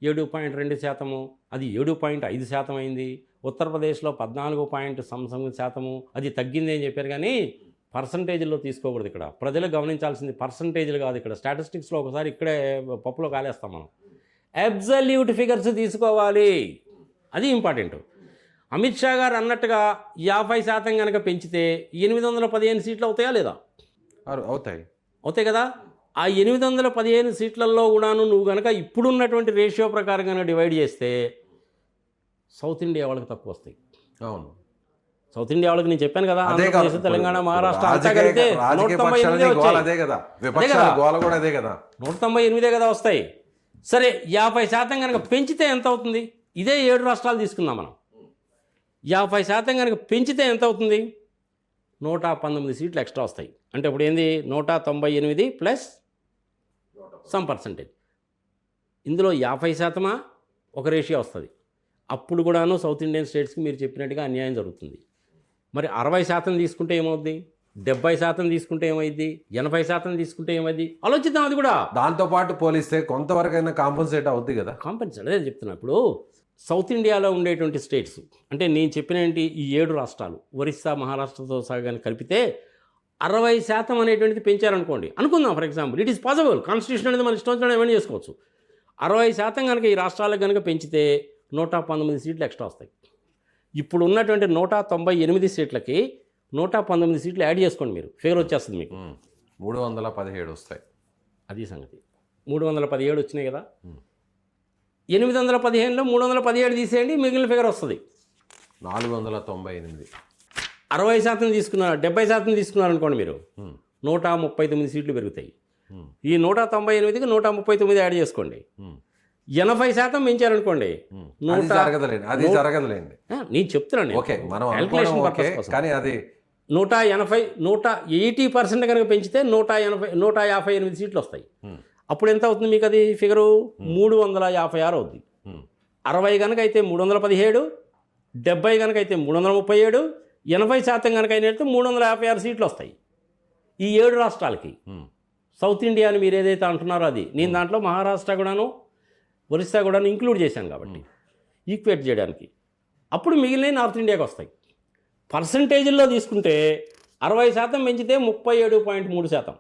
7.2%, అది 7.5% అయింది. ఉత్తరప్రదేశ్లో 14% అది తగ్గింది అని చెప్పారు. కానీ పర్సంటేజ్లో తీసుకోకూడదు. ఇక్కడ ప్రజలు గమనించాల్సింది పర్సంటేజ్లు కాదు. ఇక్కడ స్టాటిస్టిక్స్లో ఒకసారి ఇక్కడే పప్పులో కాలేస్తాం మనం. అబ్సల్యూట్ ఫిగర్స్ తీసుకోవాలి, అది ఇంపార్టెంట్. అమిత్ షా గారు అన్నట్టుగా 50% కనుక పెంచితే 815 సీట్లు అవుతాయా లేదా? అవుతాయి కదా. ఆ 815 సీట్లలో కూడాను నువ్వు కనుక ఇప్పుడున్నటువంటి రేషియో ప్రకారం కనుక డివైడ్ చేస్తే సౌత్ ఇండియా వాళ్ళకి తక్కువ వస్తాయి. అవును, సౌత్ ఇండియా వాళ్ళకి నేను చెప్పాను కదా, అదే ఆంధ్రప్రదేశ్, కాదు. తెలంగాణ, మహారాష్ట్ర అంతా రాజకీయ కలిపితే రాజకీయ 198 పక్షాలని గోల వచ్చాయి. అదే కదా, విపక్షాల గోల కూడా అదే కదా, 198 కదా వస్తాయి. సరే, 50% కనుక పెంచితే ఎంత అవుతుంది? ఇదే 7 రాష్ట్రాలు తీసుకుందాం మనం. 50% కనుక పెంచితే ఎంత అవుతుంది? 119 సీట్లు ఎక్స్ట్రా వస్తాయి. అంటే ఇప్పుడు ఏంది, 198 ప్లస్ సమ్ పర్సంటేజ్. ఇందులో 50% ఒక రేషియో వస్తుంది. అప్పుడు కూడాను సౌత్ ఇండియన్ స్టేట్స్కి మీరు చెప్పినట్టుగా అన్యాయం జరుగుతుంది. మరి 60% తీసుకుంటే ఏమవుద్ది? 70% తీసుకుంటే ఏమైంది? 80% తీసుకుంటే ఏమైంది? ఆలోచిద్దాం. అది కూడా దాంతోపాటు పోలిస్తే కొంతవరకైనా కాంపన్సేట్ అవుద్ది కదా. కాంపెన్సేట్ అదే చెప్తున్నా. ఇప్పుడు సౌత్ ఇండియాలో ఉండేటువంటి స్టేట్స్ అంటే నేను చెప్పినటువంటి ఈ 7 రాష్ట్రాలు, ఒరిస్సా, మహారాష్ట్రతో సహా కలిపితే 60% అనేటువంటిది పెంచారనుకోండి, అనుకుందాం. For example, it is possible. Constitution అనేది మన ఇష్టం వచ్చినట్టు ఏమైనా చేసుకోవచ్చు. 60% కనుక ఈ రాష్ట్రాలకు కనుక పెంచితే 119 సీట్లు ఎక్స్ట్రా వస్తాయి. ఇప్పుడు ఉన్నటువంటి 198 సీట్లకి 119 సీట్లు యాడ్ చేసుకోండి, మీరు ఫిగర్ వచ్చేస్తుంది మీకు. 317 వస్తాయి. అది సంగతి. 317 వచ్చినాయి కదా. 815లో 317 తీసేయండి, మిగిలిన ఫిగర్ వస్తుంది 498. 60% తీసుకున్నారు, 70% తీసుకున్నారు అనుకోండి మీరు, 139 సీట్లు పెరుగుతాయి. ఈ 198కి 139 యాడ్ చేసుకోండి. 80% పెంచారనుకోండి, అది జరగదులేండి. నేను చెప్తున్నాను. ఓకే, మనం క్యాల్కులేషన్ ఓకే, పర్పస్ కోసం. కానీ అది 180% కనుక పెంచితే 158 సీట్లు వస్తాయి. అప్పుడు ఎంత అవుతుంది మీకు? అది ఫిగరు 356 అవుద్ది. 60 కనుక అయితే 317, 70 కనుక అయితే 337, 80% కనుక అయినట్టు 356 సీట్లు వస్తాయి ఈ 7 రాష్ట్రాలకి. సౌత్ ఇండియా అని మీరు ఏదైతే అంటున్నారో అది. నేను దాంట్లో మహారాష్ట్ర కూడాను, ఒరిస్సా కూడాను ఇంక్లూడ్ చేశాను కాబట్టి ఈక్వేట్ చేయడానికి. అప్పుడు మిగిలిన నార్త్ ఇండియాకి వస్తాయి. పర్సంటేజ్లో తీసుకుంటే 60% పెంచితే 37.3%,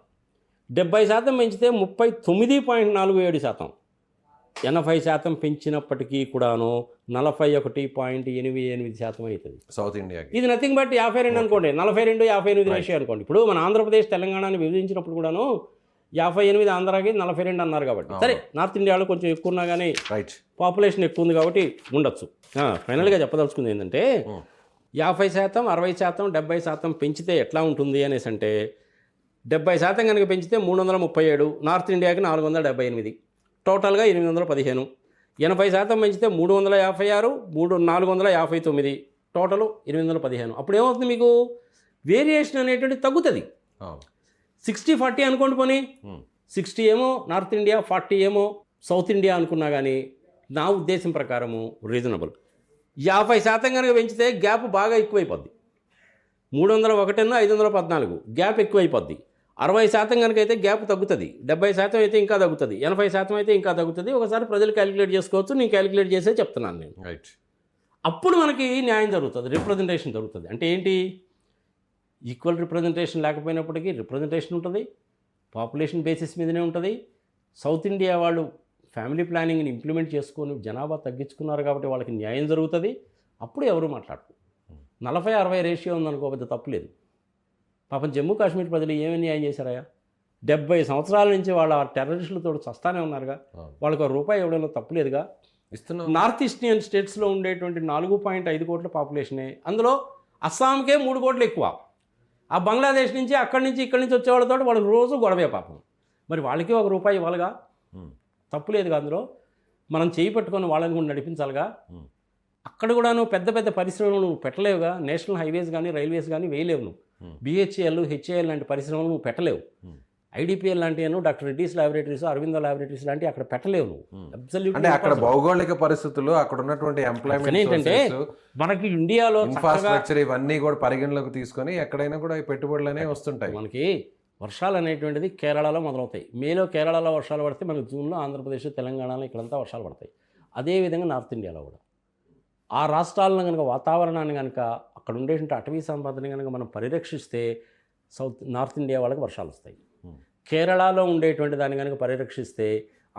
70% పెంచితే 39.47%, 80% పెంచినప్పటికీ కూడాను 41.88% అవుతుంది సౌత్ ఇండియాకి. ఇది నథింగ్ బట్ 52 అనుకోండి, 42, 58 రేషియో అనుకోండి. ఇప్పుడు మన ఆంధ్రప్రదేశ్, తెలంగాణని విభజించినప్పుడు కూడాను 58 ఆంధ్రాకి, 42 అన్నారు కాబట్టి. సరే, నార్త్ ఇండియాలో కొంచెం ఎక్కువ ఉన్నా కానీ పాపులేషన్ ఎక్కువ ఉంది కాబట్టి ఉండొచ్చు. ఫైనల్గా చెప్పదలుచుకుంది ఏంటంటే 50%, 60%, 70% పెంచితే ఎట్లా ఉంటుంది అనేసి అంటే, 70% కనుక పెంచితే 337, నార్త్ ఇండియాకి 478, టోటల్గా 815. 80% పెంచితే 356, 459, టోటల్ 815. అప్పుడు ఏమవుతుంది మీకు? వేరియేషన్ అనేటువంటి తగ్గుతుంది. 60-40 అనుకోండి పోనీ, 60 ఏమో నార్త్ ఇండియా, 40 ఏమో సౌత్ ఇండియా అనుకున్నా కానీ నా ఉద్దేశం ప్రకారము రీజనబుల్. 50% కనుక పెంచితే గ్యాప్ బాగా ఎక్కువైపోద్ది. 301, 514 గ్యాప్ ఎక్కువైపోద్ది. 60% కనుక అయితే గ్యాప్ తగ్గుతుంది. 70% అయితే ఇంకా తగ్గుతుంది. 80% అయితే ఇంకా తగ్గుతుంది. ఒకసారి ప్రజలు క్యాలిక్యులేట్ చేసుకోవచ్చు. నేను క్యాలిక్యులేట్ చేసే చెప్తున్నాను నేను. అప్పుడు మనకి న్యాయం జరుగుతుంది, రిప్రజెంటేషన్ జరుగుతుంది. అంటే ఏంటి? ఈక్వల్ రిప్రజెంటేషన్ లేకపోయినప్పటికీ రిప్రజెంటేషన్ ఉంటుంది, పాపులేషన్ బేసిస్ మీదనే ఉంటుంది. సౌత్ ఇండియా వాళ్ళు ఫ్యామిలీ ప్లానింగ్ని ఇంప్లిమెంట్ చేసుకొని జనాభా తగ్గించుకున్నారు కాబట్టి వాళ్ళకి న్యాయం జరుగుతుంది. అప్పుడు ఎవరు మాట్లాడరు. 40-60 రేషియో ఉందనుకో పెద్ద తప్పులేదు. పాపం జమ్మూ కాశ్మీర్ ప్రజలు ఏమి న్యాయం చేశారయ్యా? 70 సంవత్సరాల నుంచి వాళ్ళ టెర్రరిస్టులతో చస్తానే ఉన్నారుగా. వాళ్ళకి ₹1 ఇవ్వడంలో తప్పులేదుగా. ఇస్తున్నాం. నార్త్ ఈస్టియన్ స్టేట్స్లో ఉండేటువంటి 4.5 కోట్ల పాపులేషనే, అందులో అస్సాంకే 3 కోట్లు ఎక్కువ. ఆ బంగ్లాదేశ్ నుంచి అక్కడి నుంచి ఇక్కడి నుంచి వచ్చేవాళ్ళతో వాళ్ళకి రోజు గొడవే పాపం. మరి వాళ్ళకి ₹1 ఇవ్వాలిగా, తప్పులేదుగా. అందులో మనం చేయి పట్టుకొని వాళ్ళని కూడా నడిపించాలిగా. అక్కడ కూడా నువ్వు పెద్ద పెద్ద పరిశ్రమలు నువ్వు పెట్టలేవుగా. నేషనల్ హైవేస్ కానీ రైల్వేస్ కానీ వేయలేవు నువ్వు. BHEL, HAL లాంటి పరిశ్రమలు నువ్వు పెట్టలేవు. IDPL లాంటి doctor Reddy's laboratories, Aurobindo laboratories లాంటి అక్కడ పెట్టలేవు నువ్వు. అంటే అక్కడ భౌగోళిక పరిస్థితులు, అక్కడ ఉన్నటువంటి ఎంప్లాయ్మెంట్ ఏంటంటే మనకి ఇండియాలో ఇన్ఫ్రాస్ట్రక్చర్ ఇవన్నీ కూడా పరిగణలోకి తీసుకొని ఎక్కడైనా కూడా ఈ పెట్టుబడులు అనేవి వస్తుంటాయి. మనకి వర్షాలు అనేటువంటిది కేరళలో మొదలవుతాయి. మేలో కేరళలో వర్షాలు పడితే మనకు జూన్లో ఆంధ్రప్రదేశ్, తెలంగాణలో ఇక్కడంతా వర్షాలు పడతాయి. అదేవిధంగా నార్త్ ఇండియాలో కూడా ఆ రాష్ట్రాలను కనుక వాతావరణాన్ని కనుక అక్కడ ఉండేటువంటి అటవీ సంపదని కనుక మనం పరిరక్షిస్తే నార్త్ ఇండియా వాళ్ళకి వర్షాలు వస్తాయి. కేరళలో ఉండేటువంటి దాన్ని కనుక పరిరక్షిస్తే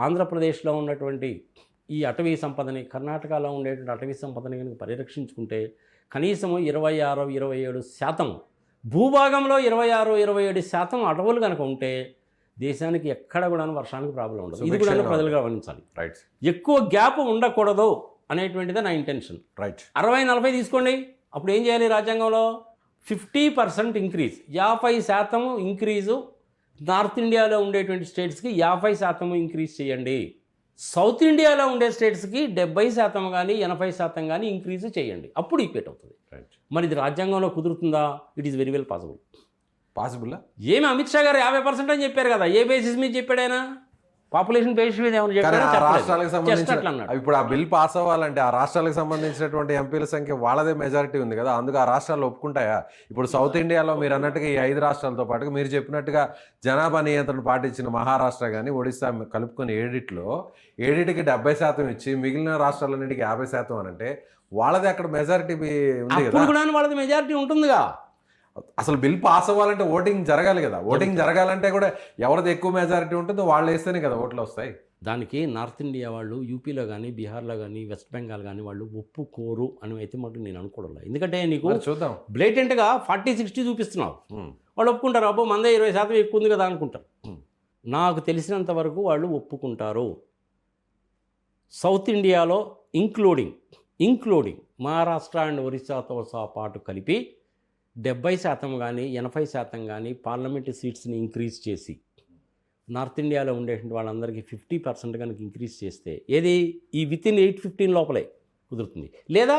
ఆంధ్రప్రదేశ్లో ఉన్నటువంటి ఈ అటవీ సంపదని, కర్ణాటకలో ఉండేటువంటి అటవీ సంపదని కనుక పరిరక్షించుకుంటే కనీసము 26-27% భూభాగంలో 26-27% అటవులు కనుక ఉంటే దేశానికి ఎక్కడ కూడా వర్షానికి ప్రాబ్లం ఉండదు. ఇది కూడా ప్రజలు గమనించాలి. రైట్. ఎక్కువ గ్యాప్ ఉండకూడదు అనేటువంటిదే నా ఇంటెన్షన్. రైట్. 60-40 తీసుకోండి. అప్పుడు ఏం చేయాలి? రాజ్యాంగంలో 50% ఇంక్రీజ్, 50% ఇంక్రీజు నార్త్ ఇండియాలో ఉండేటువంటి స్టేట్స్కి 50% ఇంక్రీజ్ చేయండి. సౌత్ ఇండియాలో ఉండే స్టేట్స్కి 70% కానీ 80% కానీ ఇంక్రీజ్ చేయండి. అప్పుడు ఈక్వేట్ అవుతుంది. రైట్. మరి ఇది రాజ్యాంగంలో కుదురుతుందా? It is very well possible. Possible. ఏమి అమిత్ షా గారు 50% అని చెప్పారు కదా, ఏ బేసిస్ మీద చెప్పాడైనా? పాపులేషన్ బేసిస్ మీద ఏమైనా రాష్ట్రాలకు సంబంధించి చెప్పాడు? ఇప్పుడు ఆ బిల్ పాస్ అవ్వాలంటే ఆ రాష్ట్రాలకు సంబంధించినటువంటి ఎంపీల సంఖ్య వాళ్ళదే మెజారిటీ ఉంది కదా, అందుకు ఆ రాష్ట్రాలు ఒప్పుకుంటాయా? ఇప్పుడు సౌత్ ఇండియాలో మీరు అన్నట్టుగా ఈ 5 రాష్ట్రాలతో పాటుగా మీరు చెప్పినట్టుగా జనాభా నియంత్రణ పాటించిన మహారాష్ట్ర కానీ ఒడిశా కలుపుకొని 7కి 70% ఇచ్చి మిగిలిన రాష్ట్రాలన్నింటికి 50% అని అంటే వాళ్ళది అక్కడ మెజారిటీ ఉంది కదా. కూడా వాళ్ళది మెజారిటీ ఉంటుందిగా. అసలు బిల్ పాస్ అవ్వాలంటే ఓటింగ్ జరగాలి కదా. ఓటింగ్ జరగాలంటే కూడా ఎవరిది ఎక్కువ మెజారిటీ ఉంటుందో వాళ్ళు వేస్తేనే కదా ఓట్లు వస్తాయి. దానికి నార్త్ ఇండియా వాళ్ళు యూపీలో కానీ, బీహార్లో కానీ, వెస్ట్ బెంగాల్ కానీ వాళ్ళు ఒప్పుకోరు అని అయితే మటు నేను అనుకోవడం. ఎందుకంటే నీకు చూద్దాం, బ్లేటెంట్గా 40-60 చూపిస్తున్నావు. వాళ్ళు ఒప్పుకుంటారు. అబ్బో మందే 20% ఎక్కువ ఉంది కదా అనుకుంటారు. నాకు తెలిసినంత వరకు వాళ్ళు ఒప్పుకుంటారు. సౌత్ ఇండియాలో ఇంక్లూడింగ్ మహారాష్ట్ర అండ్ ఒరిస్సాతో పాటు కలిపి 70% కానీ 80% కానీ పార్లమెంటు సీట్స్ని ఇంక్రీజ్ చేసి నార్త్ ఇండియాలో ఉండేటువంటి వాళ్ళందరికీ 50% కనుక ఇంక్రీజ్ చేస్తే ఏది ఈ వితిన్ 8-15 లోపలే కుదురుతుంది. లేదా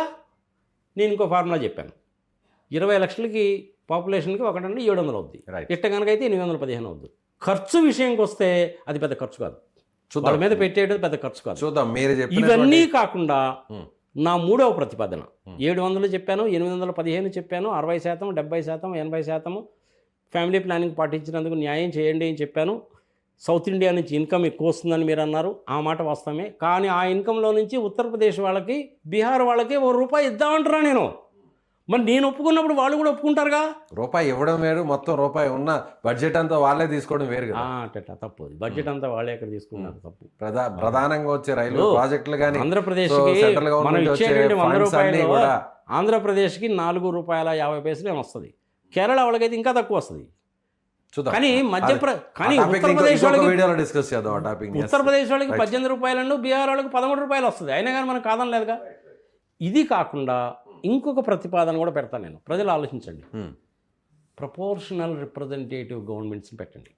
నేను ఇంకో ఫార్ములా చెప్పాను, 20 లక్షలకి పాపులేషన్కి 1:700 అవుద్ది. ఇట్ట కనుక అయితే 815 అవుద్ది. ఖర్చు విషయంకి వస్తే అది పెద్ద ఖర్చు కాదు. వాళ్ళ మీద పెట్టేయడం పెద్ద ఖర్చు కాదు. చూద్దాం. ఇవన్నీ కాకుండా నా 3వ ప్రతిపాదన 700 చెప్పాను, 815 చెప్పాను, 60%, 70%, 80% ఫ్యామిలీ ప్లానింగ్ పాటించినందుకు న్యాయం చేయండి అని చెప్పాను. సౌత్ ఇండియా నుంచి ఇన్కమ్ ఎక్కువ వస్తుందని మీరు అన్నారు, ఆ మాట వాస్తవమే. కానీ ఆ ఇన్కంలో నుంచి ఉత్తరప్రదేశ్ వాళ్ళకి, బీహార్ వాళ్ళకి ₹1 ఇద్దామంటారా నేను? మరి నేను ఒప్పుకున్నప్పుడు వాళ్ళు కూడా ఒప్పుకుంటారుగా. రూపాయి ఇవ్వడం వేరు, మొత్తం రూపాయి ఉన్న బడ్జెట్ అంతా వాళ్ళే తీసుకోవడం వేరు కదా. అట్లా తప్పు. బడ్జెట్ అంతా వాళ్ళే ఎక్కడ తీసుకున్నారు, తప్పు. ప్రధానంగా వచ్చే రైలు ప్రాజెక్టులు కానీ ఆంధ్రప్రదేశ్కి మనం ఇచ్చేటువంటి ₹100 ఆంధ్రప్రదేశ్కి ₹4.50 ఏమి వస్తుంది. కేరళ వాళ్ళకైతే ఇంకా తక్కువ వస్తుంది. కానీ ఉత్తరప్రదేశ్ వాళ్ళకి డిస్కస్ చేద్దాం. ఉత్తరప్రదేశ్ వాళ్ళకి ₹18, బీహార్ వాళ్ళకి ₹13 వస్తుంది. అయినా కానీ మనం కాదని లేదుగా. ఇది కాకుండా ఇంకొక ప్రతిపాదన కూడా పెడతాను నేను. ప్రజలు ఆలోచించండి. ప్రపోర్షనల్ రిప్రజెంటేటివ్ గవర్నమెంట్స్ని పెట్టండి.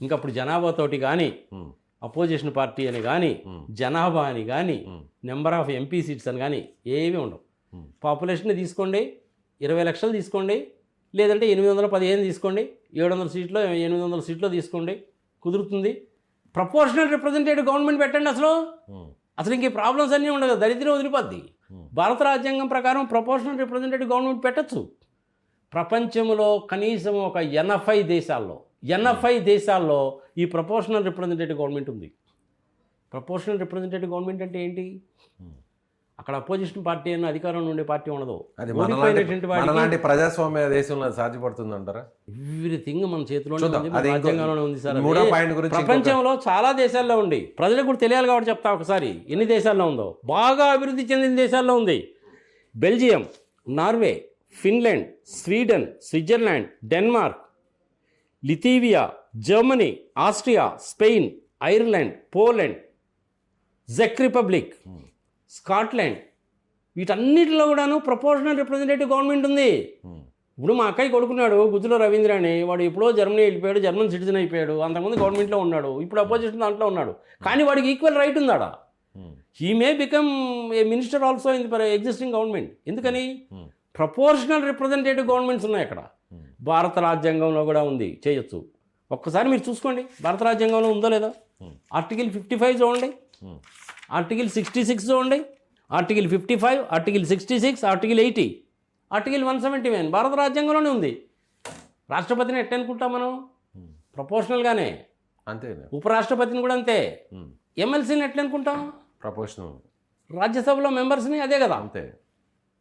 ఇంకప్పుడు జనాభాతోటి కానీ, అపోజిషన్ పార్టీ అని కానీ, జనాభా అని కానీ, నెంబర్ ఆఫ్ ఎంపీ సీట్స్ అని కానీ ఏమీ ఉండవు. పాపులేషన్ని తీసుకోండి, 20 లక్షలు తీసుకోండి, లేదంటే 815 తీసుకోండి, 700 సీట్లో 800 సీట్లో తీసుకోండి, కుదురుతుంది. ప్రపోర్షనల్ రిప్రజెంటేటివ్ గవర్నమెంట్ పెట్టండి. అసలు ఇంకే ప్రాబ్లమ్స్ అన్నీ ఉండదు, దరిద్రం వదిలిపోద్ది. భారత రాజ్యాంగం ప్రకారం ప్రపోర్షనల్ రిప్రజెంటేటివ్ గవర్నమెంట్ పెట్టచ్చు. ప్రపంచంలో కనీసం ఒక 80 దేశాల్లో ఈ ప్రపోర్షనల్ రిప్రజెంటేటివ్ గవర్నమెంట్ ఉంది. ప్రపోర్షనల్ రిప్రజెంటేటివ్ గవర్నమెంట్ అంటే ఏంటి? అక్కడ అపోజిషన్ పార్టీ అన్న అధికారంలో ఉండే పార్టీ ఉండదు. అది ఓడిపోయినటువంటి వాడికి మనలాంటి ప్రజాస్వామ్య దేశంలో అది సాధ్యపడుతుంది అంటారా? ఎవ్రీథింగ్ మన చేతిలోనే చూద్దాం. ఉంది, అది మన ఇంకో- రాజ్యాంగంలోనే ఉంది సార్. మూడో అది పాయింట్ గురించి ప్రపంచంలో చాలా దేశాల్లో ఉంది, ప్రజలకు కూడా తెలియాలి కాబట్టి చెప్తా ఒకసారి ఎన్ని దేశాల్లో ఉందో. బాగా అభివృద్ధి చెందిన దేశాల్లో ఉంది. Belgium, Norway, Finland, Sweden, Switzerland, Denmark, Lithuania, Germany, Austria, Spain, Ireland, Poland, జెక్ రిపబ్లిక్, స్కాట్లాండ్, వీటన్నిటిలో కూడాను ప్రపోర్షనల్ రిప్రజెంటేటివ్ గవర్నమెంట్ ఉంది. ఇప్పుడు మా అక్కయ్య కొడుకున్నాడు గుజ్జుల రవీంద్ర అని, వాడు ఎప్పుడో జర్మనీ వెళ్ళిపోయాడు, జర్మన్ సిటిజన్ అయిపోయాడు, అంతకుముందు గవర్నమెంట్లో ఉన్నాడు, ఇప్పుడు అపోజిషన్ దాంట్లో ఉన్నాడు, కానీ వాడికి ఈక్వల్ రైట్ ఉందాడా. He may become a minister also in the existing government. ఎందుకని ప్రపోర్షనల్ రిప్రజెంటేటివ్ గవర్నమెంట్స్ ఉన్నాయి అక్కడ. భారత రాజ్యాంగంలో కూడా ఉంది, చేయొచ్చు. ఒక్కసారి మీరు చూసుకోండి భారత రాజ్యాంగంలో ఉందో లేదో. ఆర్టికల్ 55 చూడండి, ఆర్టికల్ 66 చూడండి, ఆర్టికల్ 55, ఆర్టికల్ 66, ఆర్టికల్ 80, ఆర్టికల్ 171 భారత రాజ్యాంగంలోనే ఉంది. రాష్ట్రపతిని ఎట్లా అనుకుంటాం మనం? ప్రపోర్షనల్గానే. అంతే, ఉపరాష్ట్రపతిని కూడా అంతే. ఎమ్మెల్సీని ఎట్లా అనుకుంటాం? ప్రపోర్షనల్. రాజ్యసభలో మెంబర్స్ని అదే కదా. అంతే.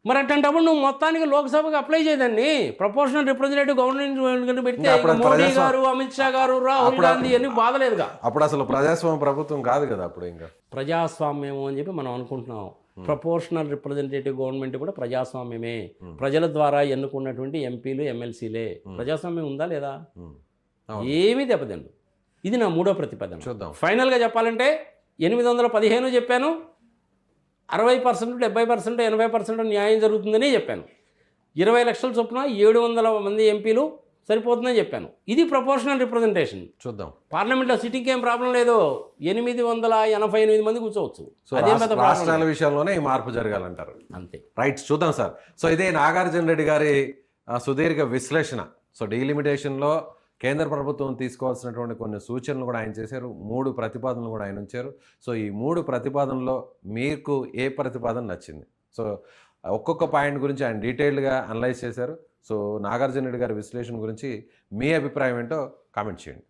మరి అట్లాంటప్పుడు నువ్వు మొత్తానికి లోక్సభకు అప్లై చేయదాన్ని. ప్రపోర్షనల్ రిప్రజెంటేటివ్ గవర్నమెంట్ పెడితే అప్పుడు అది మోడీ గారు, అమిత్ షా గారు, రాహుల్ గాంధీ అని బాధలేదుగా. అప్పుడు అసలు ప్రజాస్వామ్య ప్రభుత్వం కాదు కదా అప్పుడు. ఇంకా ప్రజాస్వామ్యము అని చెప్పి మనం అనుకుంటున్నాం. ప్రపోర్షనల్ రిప్రజెంటేటివ్ గవర్నమెంట్ కూడా ప్రజాస్వామ్యమే. ప్రజల ద్వారా ఎన్నుకున్నటువంటి ఎంపీలు, ఎమ్మెల్సీలే. ప్రజాస్వామ్యం ఉందా లేదా? ఏమీ దెబ్బతిండు. ఇది నా మూడో ప్రతిపాదన. చూద్దాం. ఫైనల్గా చెప్పాలంటే 815 చెప్పాను, 60%, 70%, 80% న్యాయం జరుగుతుందని చెప్పాను. 20 లక్షల చొప్పున 700 మంది ఎంపీలు సరిపోతుందని చెప్పాను. ఇది ప్రపోర్షనల్ రిప్రజెంటేషన్. చూద్దాం. పార్లమెంట్లో సిట్టింగ్కి ఏం ప్రాబ్లం లేదు, 888 మంది కూర్చోవచ్చు. సో అదేం పెద్ద ప్రాబ్లం రాష్ట్రాల లేదు. విషయంలోనే ఈ మార్పు జరగాలంటారు. అంతే. రైట్, చూద్దాం సార్. సో ఇదే నాగార్జున రెడ్డి గారి సుదీర్ఘ విశ్లేషణ. సో డీలిమిటేషన్లో కేంద్ర ప్రభుత్వం తీసుకోవాల్సినటువంటి కొన్ని సూచనలు కూడా ఆయన చేశారు, 3 ప్రతిపాదనలు కూడా ఆయన ఉంచారు. సో ఈ 3 ప్రతిపాదనలో మీకు ఏ ప్రతిపాదన నచ్చింది? సో ఒక్కొక్క పాయింట్ గురించి ఆయన డీటెయిల్డ్గా అనలైజ్ చేశారు. సో నాగార్జున రెడ్డి గారి విశ్లేషణ గురించి మీ అభిప్రాయం ఏంటో కామెంట్ చేయండి.